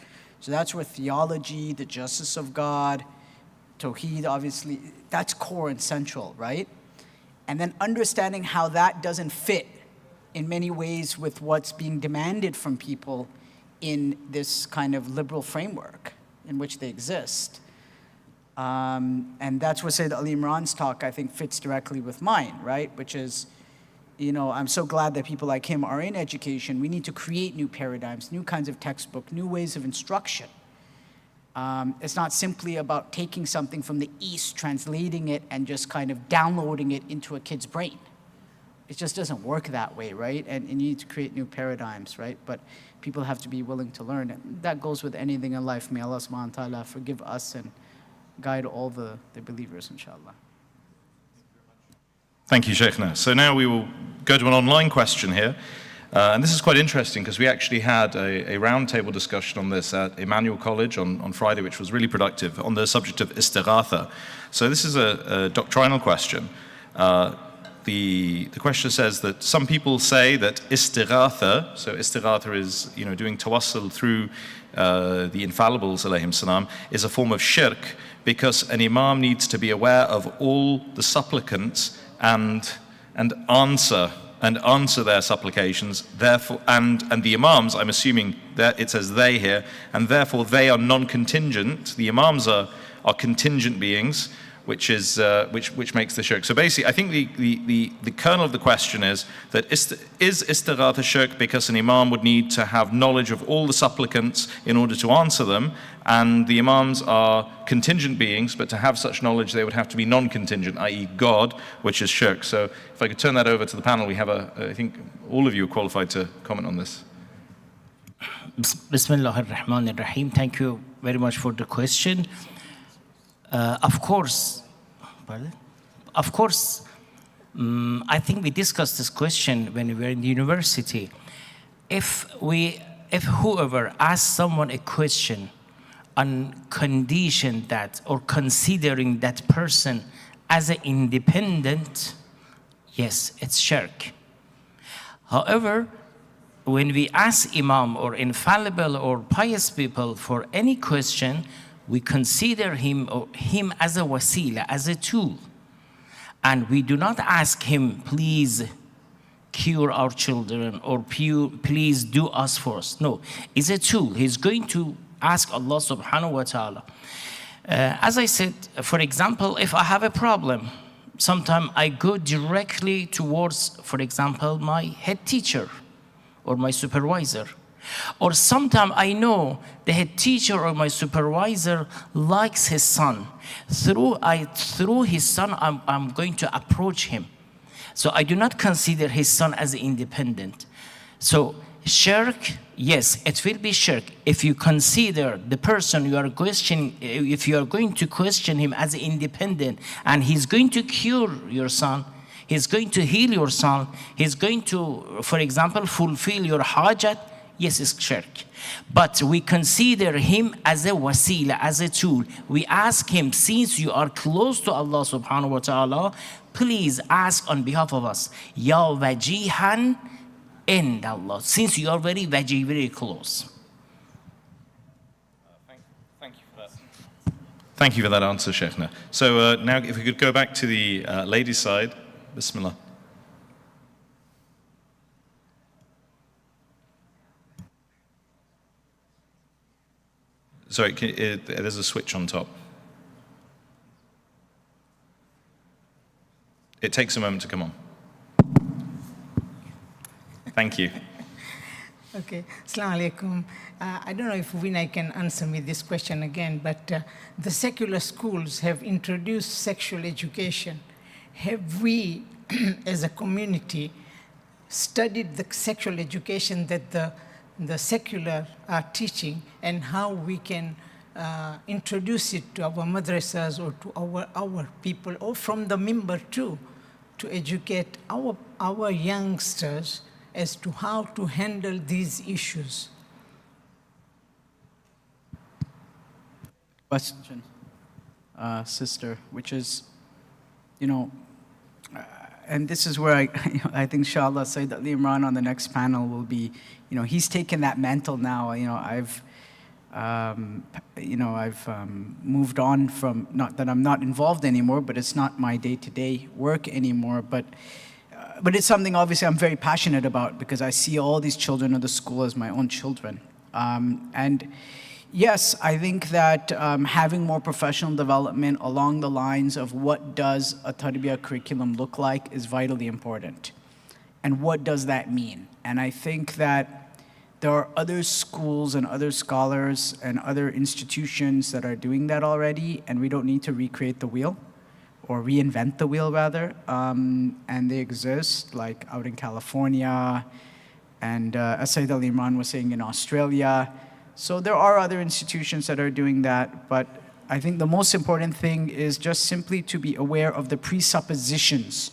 So that's where theology, the justice of God, Tawheed, obviously, that's core and central, right? And then understanding how that doesn't fit in many ways with what's being demanded from people in this kind of liberal framework in which they exist. And that's what Sayyid Ali Imran's talk, I think, fits directly with mine, right? Which is, I'm so glad that people like him are in education. We need to create new paradigms, new kinds of textbook, new ways of instruction. It's not simply about taking something from the East, translating it, and just kind of downloading it into a kid's brain. It just doesn't work that way, right? And you need to create new paradigms, right? But people have to be willing to learn. And that goes with anything in life. May Allah subhanahu wa ta'ala forgive us and guide all the believers, inshallah. Thank you, Sheikhna. So now we will go to an online question here. And this is quite interesting because we actually had a roundtable discussion on this at Emmanuel College on Friday, which was really productive, on the subject of istighatha. So this is a doctrinal question. The question says that some people say that istighatha, so istighatha is doing tawassul through the infallibles, alayhim salam, is a form of shirk because an imam needs to be aware of all the supplicants and answer and answer their supplications. Therefore, and the imams, I'm assuming that it says they here, and therefore they are non-contingent. The imams are contingent beings, which which makes the shirk. So basically, I think the kernel of the question is that is istighatha shirk because an imam would need to have knowledge of all the supplicants in order to answer them, and the imams are contingent beings, but to have such knowledge they would have to be non-contingent, i.e. God, which is shirk. So if I could turn that over to the panel, we have I think all of you are qualified to comment on this. Bismillah ar-Rahman ar-Rahim. Thank you very much for the question. Of course, I think we discussed this question when we were in the university. If whoever asks someone a question on condition that, or considering that person as an independent, yes, it's shirk. However, when we ask imam or infallible or pious people for any question, we consider him as a wasila, as a tool. And we do not ask him, please cure our children, or please do us for us. No, it's a tool. He's going to ask Allah subhanahu wa ta'ala. As I said, for example, if I have a problem, sometimes I go directly towards, for example, my head teacher or my supervisor. Or sometimes I know the head teacher or my supervisor likes his son. Through his son, I'm going to approach him. So I do not consider his son as independent. So shirk, yes, it will be shirk if you consider the person you are questioning, if you are going to question him as independent, and he's going to cure your son, he's going to heal your son, he's going to, for example, fulfill your hajat. Yes, it's shirk. But we consider him as a wasila, as a tool. We ask him, since you are close to Allah subhanahu wa ta'ala, please ask on behalf of us. Ya wajihan in Allah. Since you are very wajih, very close. Thank you for that. Thank you for that answer, Sheikhna. So now if we could go back to the ladies' side. Bismillah. Sorry, there's a switch on top. It takes a moment to come on. Thank you. Okay, Assalamu alaikum. I don't know if Vinay can answer me this question again, but the secular schools have introduced sexual education. Have we, as a community, studied the sexual education that the secular are teaching, and how we can introduce it to our madrasas or to our people, or from the mimbar too, to educate our youngsters as to how to handle these issues? Question, sister, which is, and this is where I think, inshallah, Sayyid Ali Imran on the next panel will be, he's taken that mantle now. I've moved on from, not that I'm not involved anymore, but it's not my day-to-day work anymore. But it's something obviously I'm very passionate about, because I see all these children of the school as my own children. And yes, I think that having more professional development along the lines of what does a tarbiyah curriculum look like is vitally important. And what does that mean? And I think that there are other schools and other scholars and other institutions that are doing that already, and we don't need to recreate the wheel, or reinvent the wheel rather. And they exist, like out in California, and as Sayyid Ali Imran was saying, in Australia. So there are other institutions that are doing that, but I think the most important thing is just simply to be aware of the presuppositions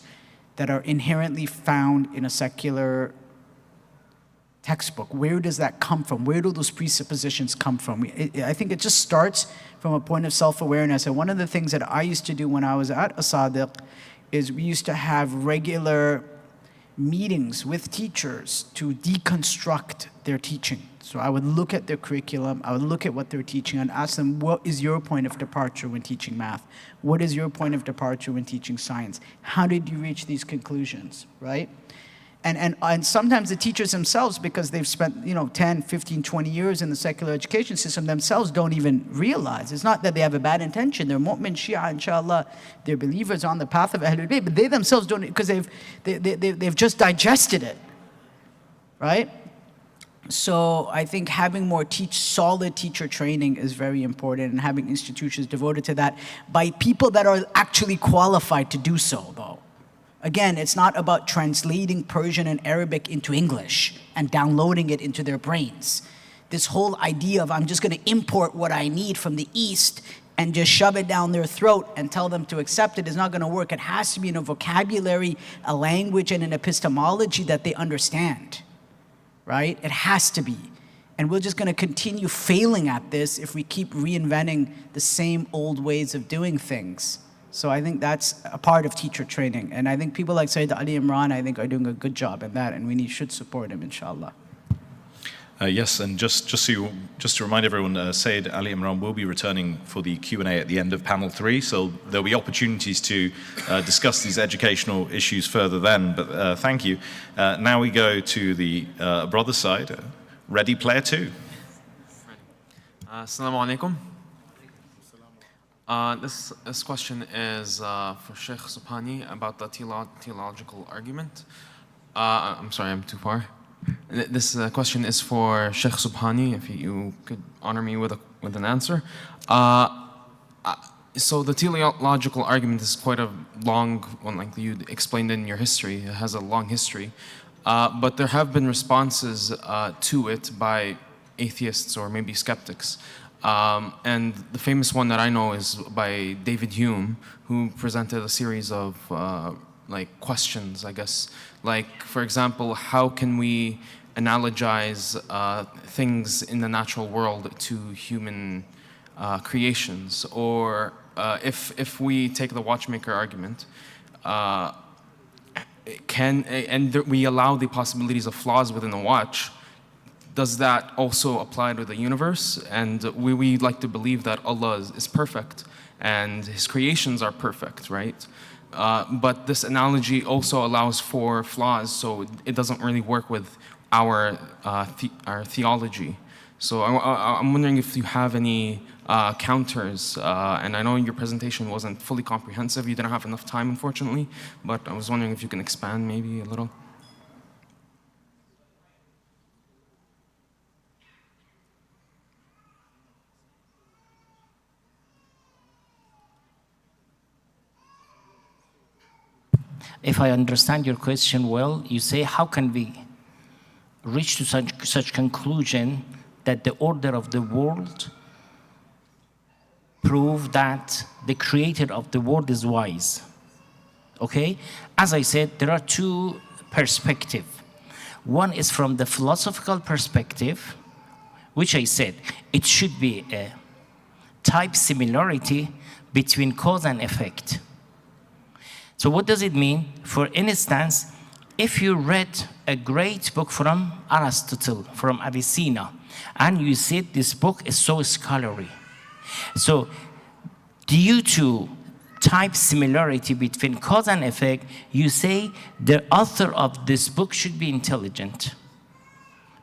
that are inherently found in a secular textbook. Where does that come from? Where do those presuppositions come from? I think it just starts from a point of self-awareness. And one of the things that I used to do when I was at Asadiq is we used to have regular meetings with teachers to deconstruct their teaching. So I would look at their curriculum, I would look at what they're teaching, and ask them, what is your point of departure when teaching math? What is your point of departure when teaching science? How did you reach these conclusions, right? And sometimes the teachers themselves, because they've spent 10, 15, 20 years in the secular education system themselves, don't even realize. It's not that they have a bad intention. They're mu'min, Shia, inshallah. They're believers on the path of Ahlul Bayt, but they themselves don't, because they've just digested it, right? So I think having more solid teacher training is very important, and having institutions devoted to that by people that are actually qualified to do so, though. Again, it's not about translating Persian and Arabic into English and downloading it into their brains. This whole idea of I'm just going to import what I need from the East and just shove it down their throat and tell them to accept it is not going to work. It has to be in a vocabulary, a language, and an epistemology that they understand. Right? It has to be. And we're just going to continue failing at this if we keep reinventing the same old ways of doing things. So I think that's a part of teacher training. And I think people like Sayyid Ali Imran, I think, are doing a good job in that, and we should support him, inshallah. Yes, and just to remind everyone, Sayyid Ali Imran will be returning for the Q&A at the end of panel 3, so there'll be opportunities to discuss these educational issues further then, but thank you. Now we go to the brother side. Ready, player 2. Assalamu alaikum. This question is for Sheikh Subhani about the theological argument. I'm sorry, I'm too far. This question is for Sheikh Subhani, if you could honor me with an answer. So the teleological argument is quite a long one, like you explained in your history. It has a long history. But there have been responses to it by atheists or maybe skeptics. And the famous one that I know is by David Hume, who presented a series of questions, I guess. Like, for example, how can we analogize things in the natural world to human creations? Or if we take the watchmaker argument, we allow the possibilities of flaws within a watch, does that also apply to the universe? And we like to believe that Allah is perfect and His creations are perfect, right? But this analogy also allows for flaws, so it doesn't really work with our theology. So I'm wondering if you have any counters, and I know your presentation wasn't fully comprehensive, you didn't have enough time, unfortunately, but I was wondering if you can expand maybe a little. If I understand your question well, you say, how can we reach to such conclusion that the order of the world prove that the creator of the world is wise? Okay? As I said, there are two perspectives. One is from the philosophical perspective, which I said, it should be a type similarity between cause and effect. So what does it mean? For instance, if you read a great book from Aristotle, from Avicenna, and you said this book is so scholarly. So due to type similarity between cause and effect, you say the author of this book should be intelligent,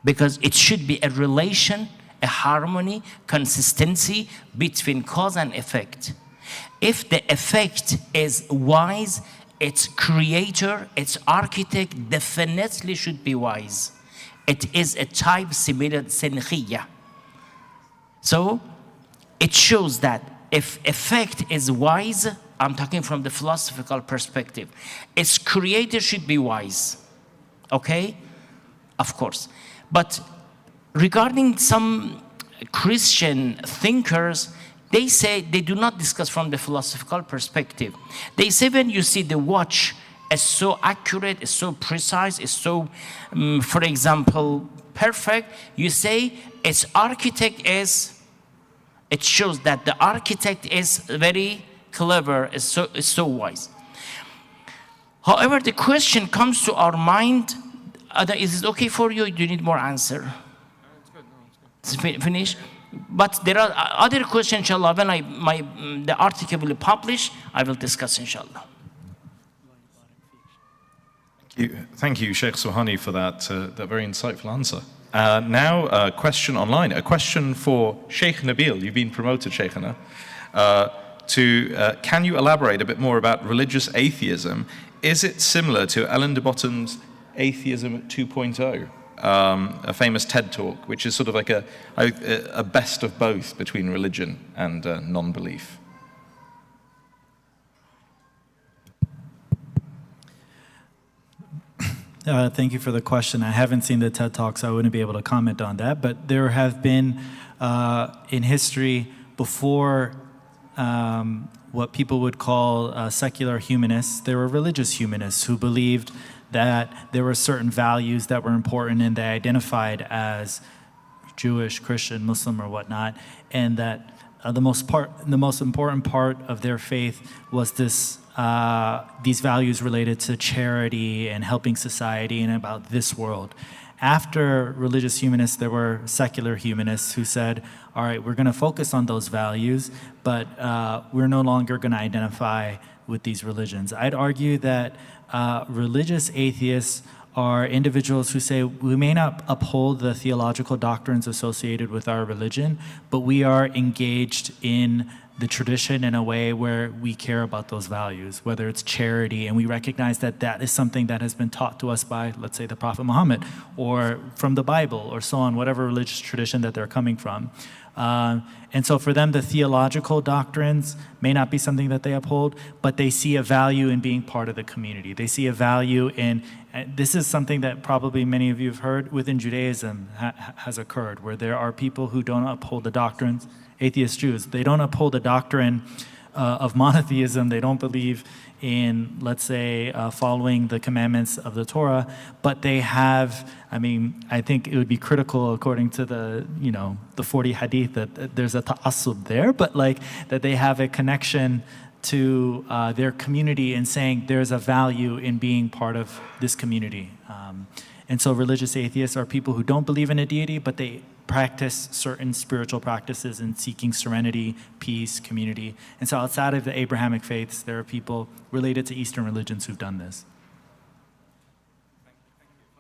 because it should be a relation, a harmony, consistency between cause and effect. If the effect is wise, its creator, its architect definitely should be wise. It is a type similar senkhiyya. So it shows that if effect is wise, I'm talking from the philosophical perspective, its creator should be wise. Okay? Of course. But regarding some Christian thinkers, they say they do not discuss from the philosophical perspective. They say when you see the watch is so accurate, is so precise, is so, for example, perfect, you say its architect is, it shows that the architect is very clever, is so wise. However, the question comes to our mind, is it okay for you? Do you need more answer? No, it's good. Finish? But there are other questions, inshallah. When the article will be published, I will discuss, inshallah. Thank you, Sheikh Suhani, for that very insightful answer. Now, a question online. A question for Sheikh Nabil. You've been promoted, Sheikhana. Can you elaborate a bit more about religious atheism? Is it similar to Ellen de Botton's Atheism 2.0, a famous TED talk, which is sort of like a best of both between religion and non-belief? Thank you for the question. I haven't seen the TED Talk, so I wouldn't be able to comment on that. But there have been, in history, before what people would call secular humanists, there were religious humanists who believed that there were certain values that were important and they identified as Jewish, Christian, Muslim, or whatnot, and that the most important part of their faith was these values related to charity and helping society and about this world. After religious humanists, there were secular humanists who said, all right, we're going to focus on those values, but we're no longer going to identify with these religions. I'd argue that religious atheists are individuals who say we may not uphold the theological doctrines associated with our religion, but we are engaged in the tradition in a way where we care about those values, whether it's charity, and we recognize that that is something that has been taught to us by, let's say, the Prophet Muhammad, or from the Bible, or so on, whatever religious tradition that they're coming from. And so for them, the theological doctrines may not be something that they uphold, but they see a value in being part of the community. They see a value in, this is something that probably many of you have heard within Judaism has occurred, where there are people who don't uphold the doctrines, atheist Jews. They don't uphold the doctrine of monotheism. They don't believe in, let's say, following the commandments of the Torah, but they have, I think it would be critical according to the 40 hadith that there's a ta'assub there, but like that they have a connection to their community and saying there's a value in being part of this community. And so religious atheists are people who don't believe in a deity, but they practice certain spiritual practices in seeking serenity, peace, community. And so outside of the Abrahamic faiths, there are people related to Eastern religions who've done this.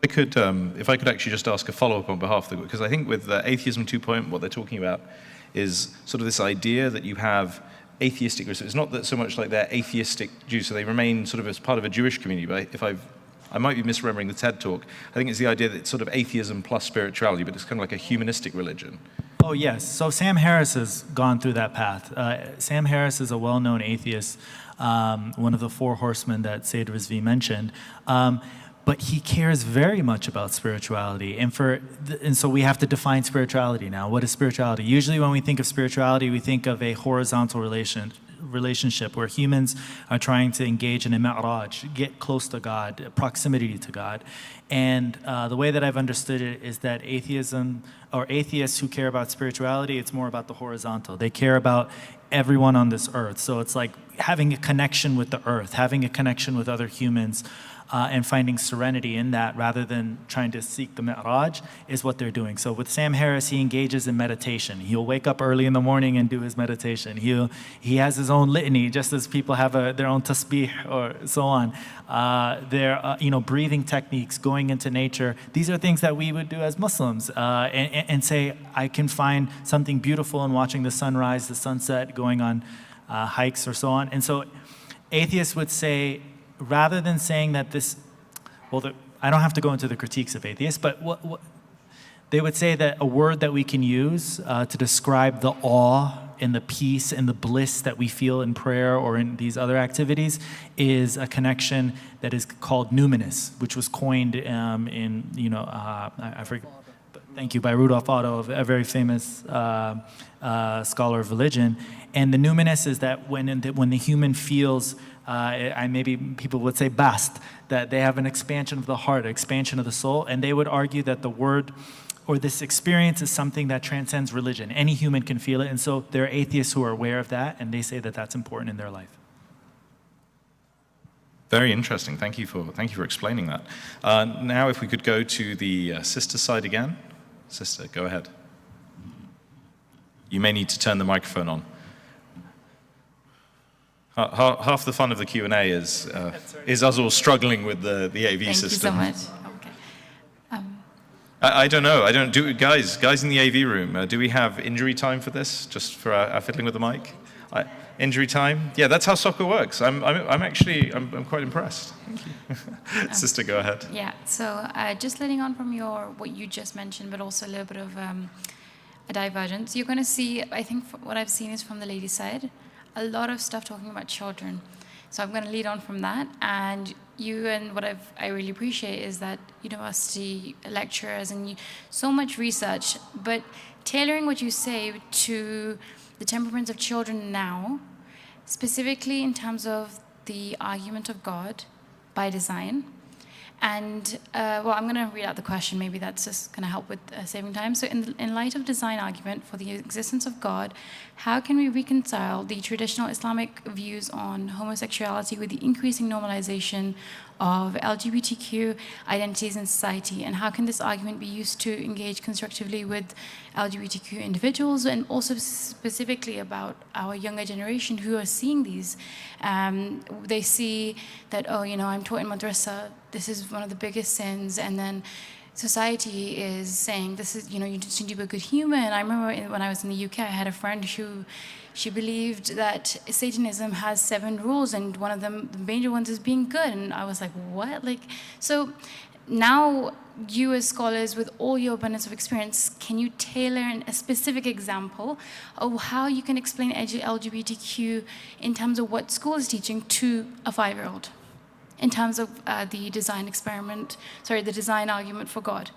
If I could actually just ask a follow-up on behalf of the group, because I think with Atheism 2.0, what they're talking about is sort of this idea that you have atheistic, so it's not that so much like they're atheistic Jews, so they remain sort of as part of a Jewish community, but I might be misremembering the TED Talk. I think it's the idea that it's sort of atheism plus spirituality, but it's kind of like a humanistic religion. Oh, yes. So Sam Harris has gone through that path. Sam Harris is a well-known atheist, one of the four horsemen that Sayyid Rizvi mentioned. But he cares very much about spirituality. And so we have to define spirituality now. What is spirituality? Usually when we think of spirituality, we think of a horizontal relationship where humans are trying to engage in a mi'raj, get close to God, proximity to God. And the way that I've understood it is that atheism, or atheists who care about spirituality, it's more about the horizontal. They care about everyone on this earth. So it's like having a connection with the earth, having a connection with other humans, and finding serenity in that rather than trying to seek the mi'raj is what they're doing. So with Sam Harris, he engages in meditation. He'll wake up early in the morning and do his meditation. He has his own litany, just as people have their own tasbih or so on. Their breathing techniques, going into nature. These are things that we would do as Muslims and say, I can find something beautiful in watching the sunrise, the sunset, going on hikes or so on. And so atheists would say, rather than saying that I don't have to go into the critiques of atheists, but what they would say that a word that we can use to describe the awe and the peace and the bliss that we feel in prayer or in these other activities is a connection that is called numinous, which was coined I forget. Thank you, by Rudolf Otto, a very famous scholar of religion. And the numinous is that when the human feels, maybe people would say bast, that they have an expansion of the heart, expansion of the soul, and they would argue that the word or this experience is something that transcends religion. Any human can feel it, and so there are atheists who are aware of that, and they say that that's important in their life. Very interesting. Thank you for explaining that. Now, if we could go to the sister side again. Sister, go ahead. You may need to turn the microphone on. Half the fun of the Q&A is us all struggling with the AV system. Thank you so much. Okay. I don't know. Guys in the AV room, do we have injury time for this? Just for our fiddling with the mic? Injury time? Yeah, that's how soccer works. I'm quite impressed. Thank you. Sister, go ahead. Yeah, so just letting on from what you just mentioned, but also a little bit of a divergence. You're going to see, I think what I've seen is from the ladies' side, a lot of stuff talking about children. So I'm going to lead on from that. And what I really appreciate is that university lecturers and so much research, but tailoring what you say to the temperaments of children now, specifically in terms of the argument of God by design. And, I'm going to read out the question. Maybe that's just going to help with saving time. So in light of design argument for the existence of God, how can we reconcile the traditional Islamic views on homosexuality with the increasing normalization of LGBTQ identities in society? And how can this argument be used to engage constructively with LGBTQ individuals, and also specifically about our younger generation who are seeing these? They see that, I'm taught in madrasa, this is one of the biggest sins, and then society is saying this is, you just need to be a good human. I remember when I was in the UK, I had a friend who she believed that Satanism has 7 rules, and one of them, the major ones, is being good. And I was like, what? So now you as scholars, with all your abundance of experience, can you tailor a specific example of how you can explain LGBTQ in terms of what school is teaching to a 5-year-old? In terms of the design argument for God.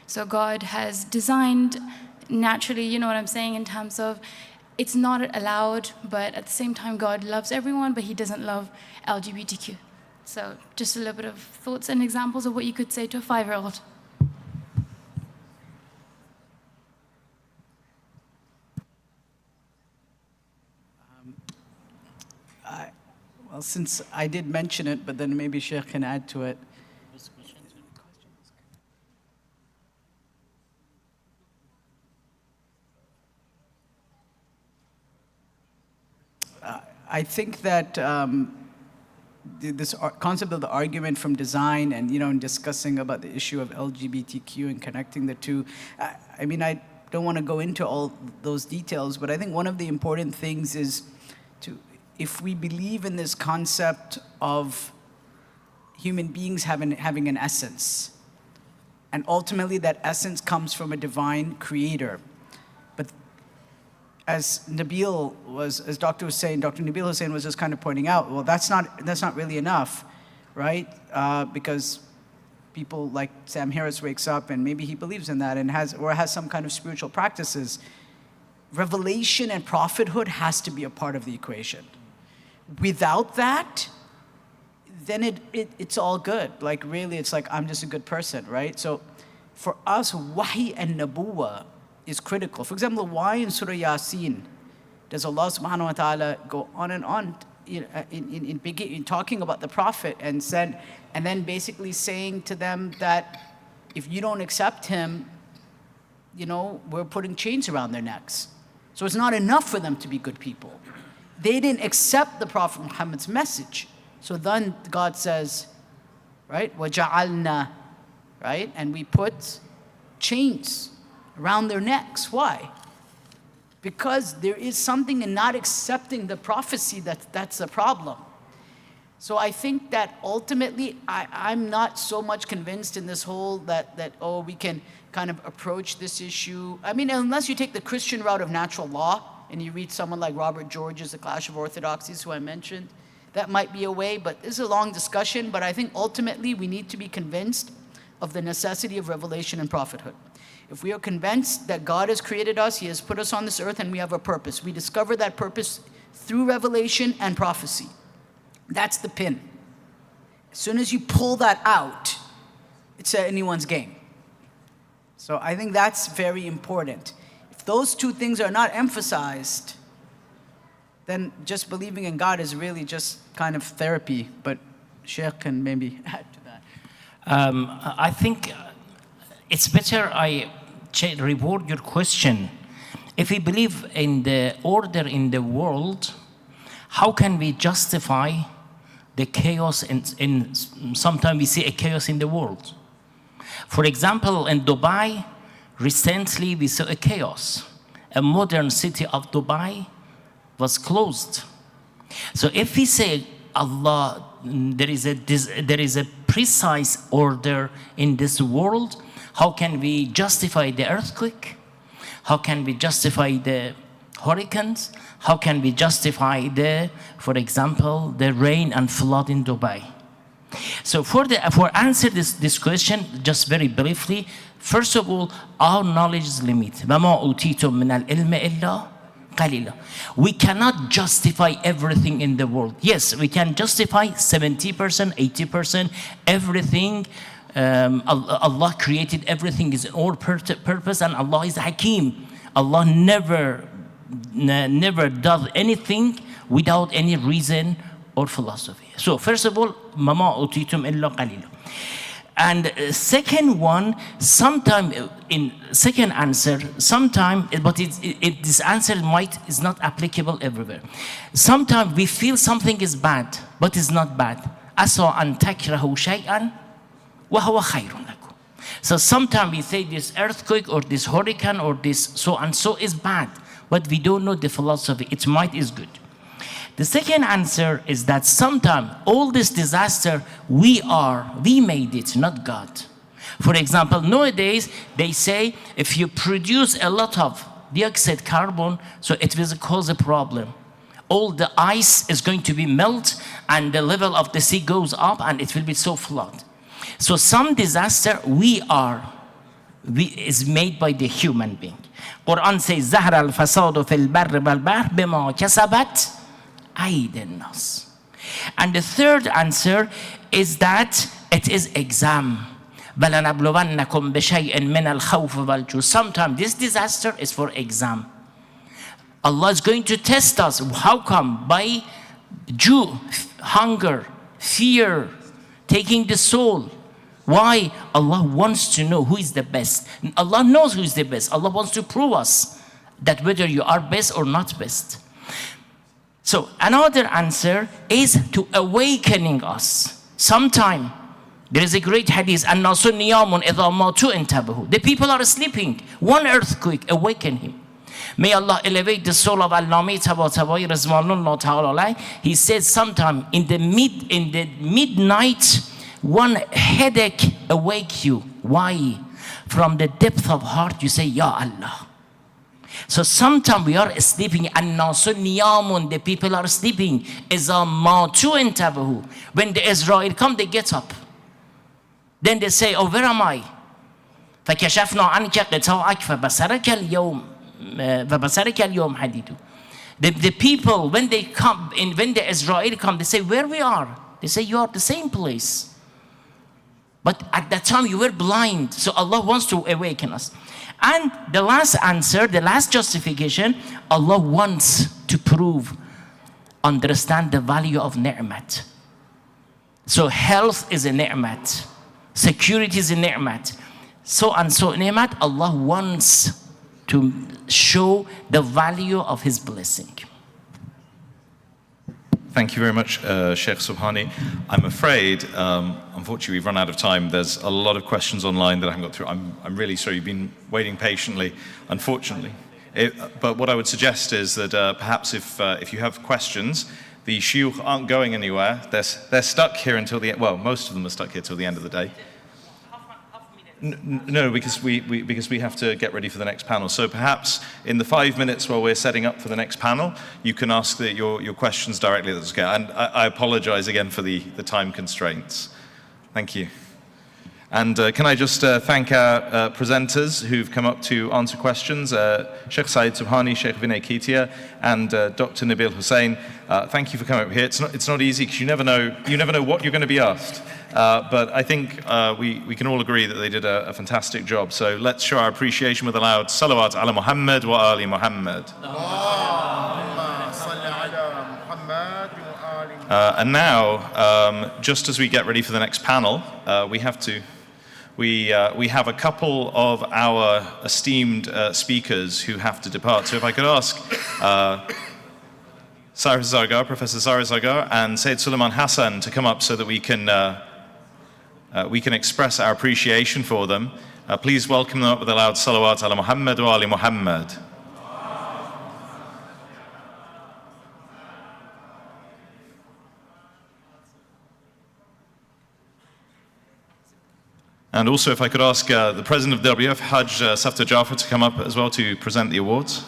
So God has designed naturally, you know what I'm saying, in terms of it's not allowed, but at the same time, God loves everyone, but he doesn't love LGBTQ. So just a little bit of thoughts and examples of what you could say to a 5-year-old. Well, since I did mention it, but then maybe Sheikh can add to it. I think that this concept of the argument from design and, in discussing about the issue of LGBTQ and connecting the two, I don't want to go into all those details, but I think one of the important things is if we believe in this concept of human beings having an essence, and ultimately that essence comes from a divine creator. But as Dr. Nabil Hussein was just kind of pointing out, well, that's not really enough, right? Because people like Sam Harris wakes up and maybe he believes in that and has some kind of spiritual practices. Revelation and prophethood has to be a part of the equation. Without that, then it's all good. Like really, it's like I'm just a good person, right? So for us, wahi and nabuwa is critical. For example, why in Surah Yasin does Allah subhanahu wa ta'ala go on and on in talking about the Prophet and then basically saying to them that if you don't accept him, we're putting chains around their necks. So it's not enough for them to be good people. They didn't accept the Prophet Muhammad's message. So then God says, right, وَجَعَلْنَا, right? And we put chains around their necks. Why? Because there is something in not accepting the prophecy that's the problem. So I think that ultimately, I'm not so much convinced in this whole that we can kind of approach this issue. Unless you take the Christian route of natural law, and you read someone like Robert George's The Clash of Orthodoxies, who I mentioned, that might be a way, but this is a long discussion, but I think ultimately we need to be convinced of the necessity of revelation and prophethood. If we are convinced that God has created us, he has put us on this earth, and we have a purpose, we discover that purpose through revelation and prophecy. That's the pin. As soon as you pull that out, it's anyone's game. So I think that's very important. If those two things are not emphasized, then just believing in God is really just kind of therapy. But Sheikh can maybe add to that. I think it's better I reword your question. If we believe in the order in the world, How can we justify the chaos sometimes we see a chaos in the world? For example, in Dubai, recently we saw a chaos. A modern city of Dubai was closed. So if we say Allah, there is a precise order in this world, how can we justify the earthquake? How can we justify the hurricanes? How can we justify for example, the rain and flood in Dubai? So for answer this question, just very briefly, first of all, our knowledge is limited. وَمَا أُوتِيتُم مِّنَ الْعِلْمِ إِلَّا قَلِيلًا. We cannot justify everything in the world. Yes, we can justify 70%, 80%, everything. Allah created everything is all purpose, and Allah is Hakim. Allah never does anything without any reason or philosophy. So first of all, مَا أُوتِيتُم إِلَّا قَلِيلًا. And second one, sometime in second answer, sometime, but this answer is not applicable everywhere. Sometimes we feel something is bad, but it's not bad. أَسَوْ أَن تَكْرَهُ شَيْئًا وَهُوَ خَيْرٌ لَكُمْ. So sometimes we say this earthquake or this hurricane or this so and so is bad, but we don't know the philosophy. It might is good. The second answer is that sometimes all this disaster, we made it, not God. For example, nowadays they say if you produce a lot of dioxide carbon, so it will cause a problem. All the ice is going to be melt and the level of the sea goes up and it will be so flood. So some disaster is made by the human being. Quran says, ظهر الفساد في البر والبحر بما كسبت أيدي الناس. And the third answer is that it is exam. بَلَنَبْلُوَنَّكُمْ بِشَيْءٍ مِّنَ الْخَوْفِ وَالْجُوعِ. Sometimes this disaster is for exam. Allah is going to test us. How come? By hunger, fear, taking the soul. Why? Allah wants to know who is the best. Allah knows who is the best. Allah wants to prove us that whether you are best or not best. So another answer is to awakening us. Sometime there is a great hadith, النَّاسُ نِيَامٌ إِذَا مَاتُوا انْتَبَهُوا. The people are sleeping. One earthquake awaken him. May Allah elevate the soul of Allāmi Tabatabai Rizwanullah Ta'ala. He said sometime in the midnight, one headache awake you. Why? From the depth of heart you say, Ya Allah. So sometimes we are sleeping, النَّاسُ نِيَامٌ. The people are sleeping. إِذَا مَاتُوا انْتَبَهُوا. When the Israel come, they get up. Then they say, oh, where am I? فَكَشَفْنَا عَنْكَ قِطَاعَكَ فَبَصَرَكَ الْيَوْمَ حَدِيدٌ. The people, when they come, when the Israel come, they say, where we are? They say, you are the same place. But at that time, you were blind. So Allah wants to awaken us. And the last answer, the last justification, Allah wants to prove, understand the value of ni'mat. So health is a ni'mat. Security is a ni'mat. So and so ni'mat, Allah wants to show the value of His blessing. Thank you very much, Sheikh Subhani. I'm afraid, unfortunately, we've run out of time. There's a lot of questions online that I haven't got through. I'm really sorry you've been waiting patiently, unfortunately. But what I would suggest is that perhaps if you have questions, the shuyukh aren't going anywhere. They're stuck here until the end. Well, most of them are stuck here till the end of the day. No, because we have to get ready for the next panel. So perhaps in the 5 minutes while we're setting up for the next panel, you can ask your questions directly. That's okay. And I apologize again for the time constraints. Thank you. And can I just thank our presenters who've come up to answer questions, Sheikh Saeed Subhani, Sheikh Vinay Ketia, and Dr. Nabil Hussain. Thank you for coming up here. It's not easy because you never know what you're going to be asked. But I think we can all agree that they did a fantastic job. So let's show our appreciation with a loud salawat ala Muhammad wa ali Muhammad. And now, just as we get ready for the next panel, we have a couple of our esteemed speakers who have to depart. So if I could ask Sarah Zargar, Professor Sarah Zargar, and Sayyid Suleiman Hassan to come up so that we can express our appreciation for them. Please welcome them up with a loud salawat ala Muhammad wa ali Muhammad. And also, if I could ask the President of the WF, Hajj Safta Jafar, to come up as well to present the awards.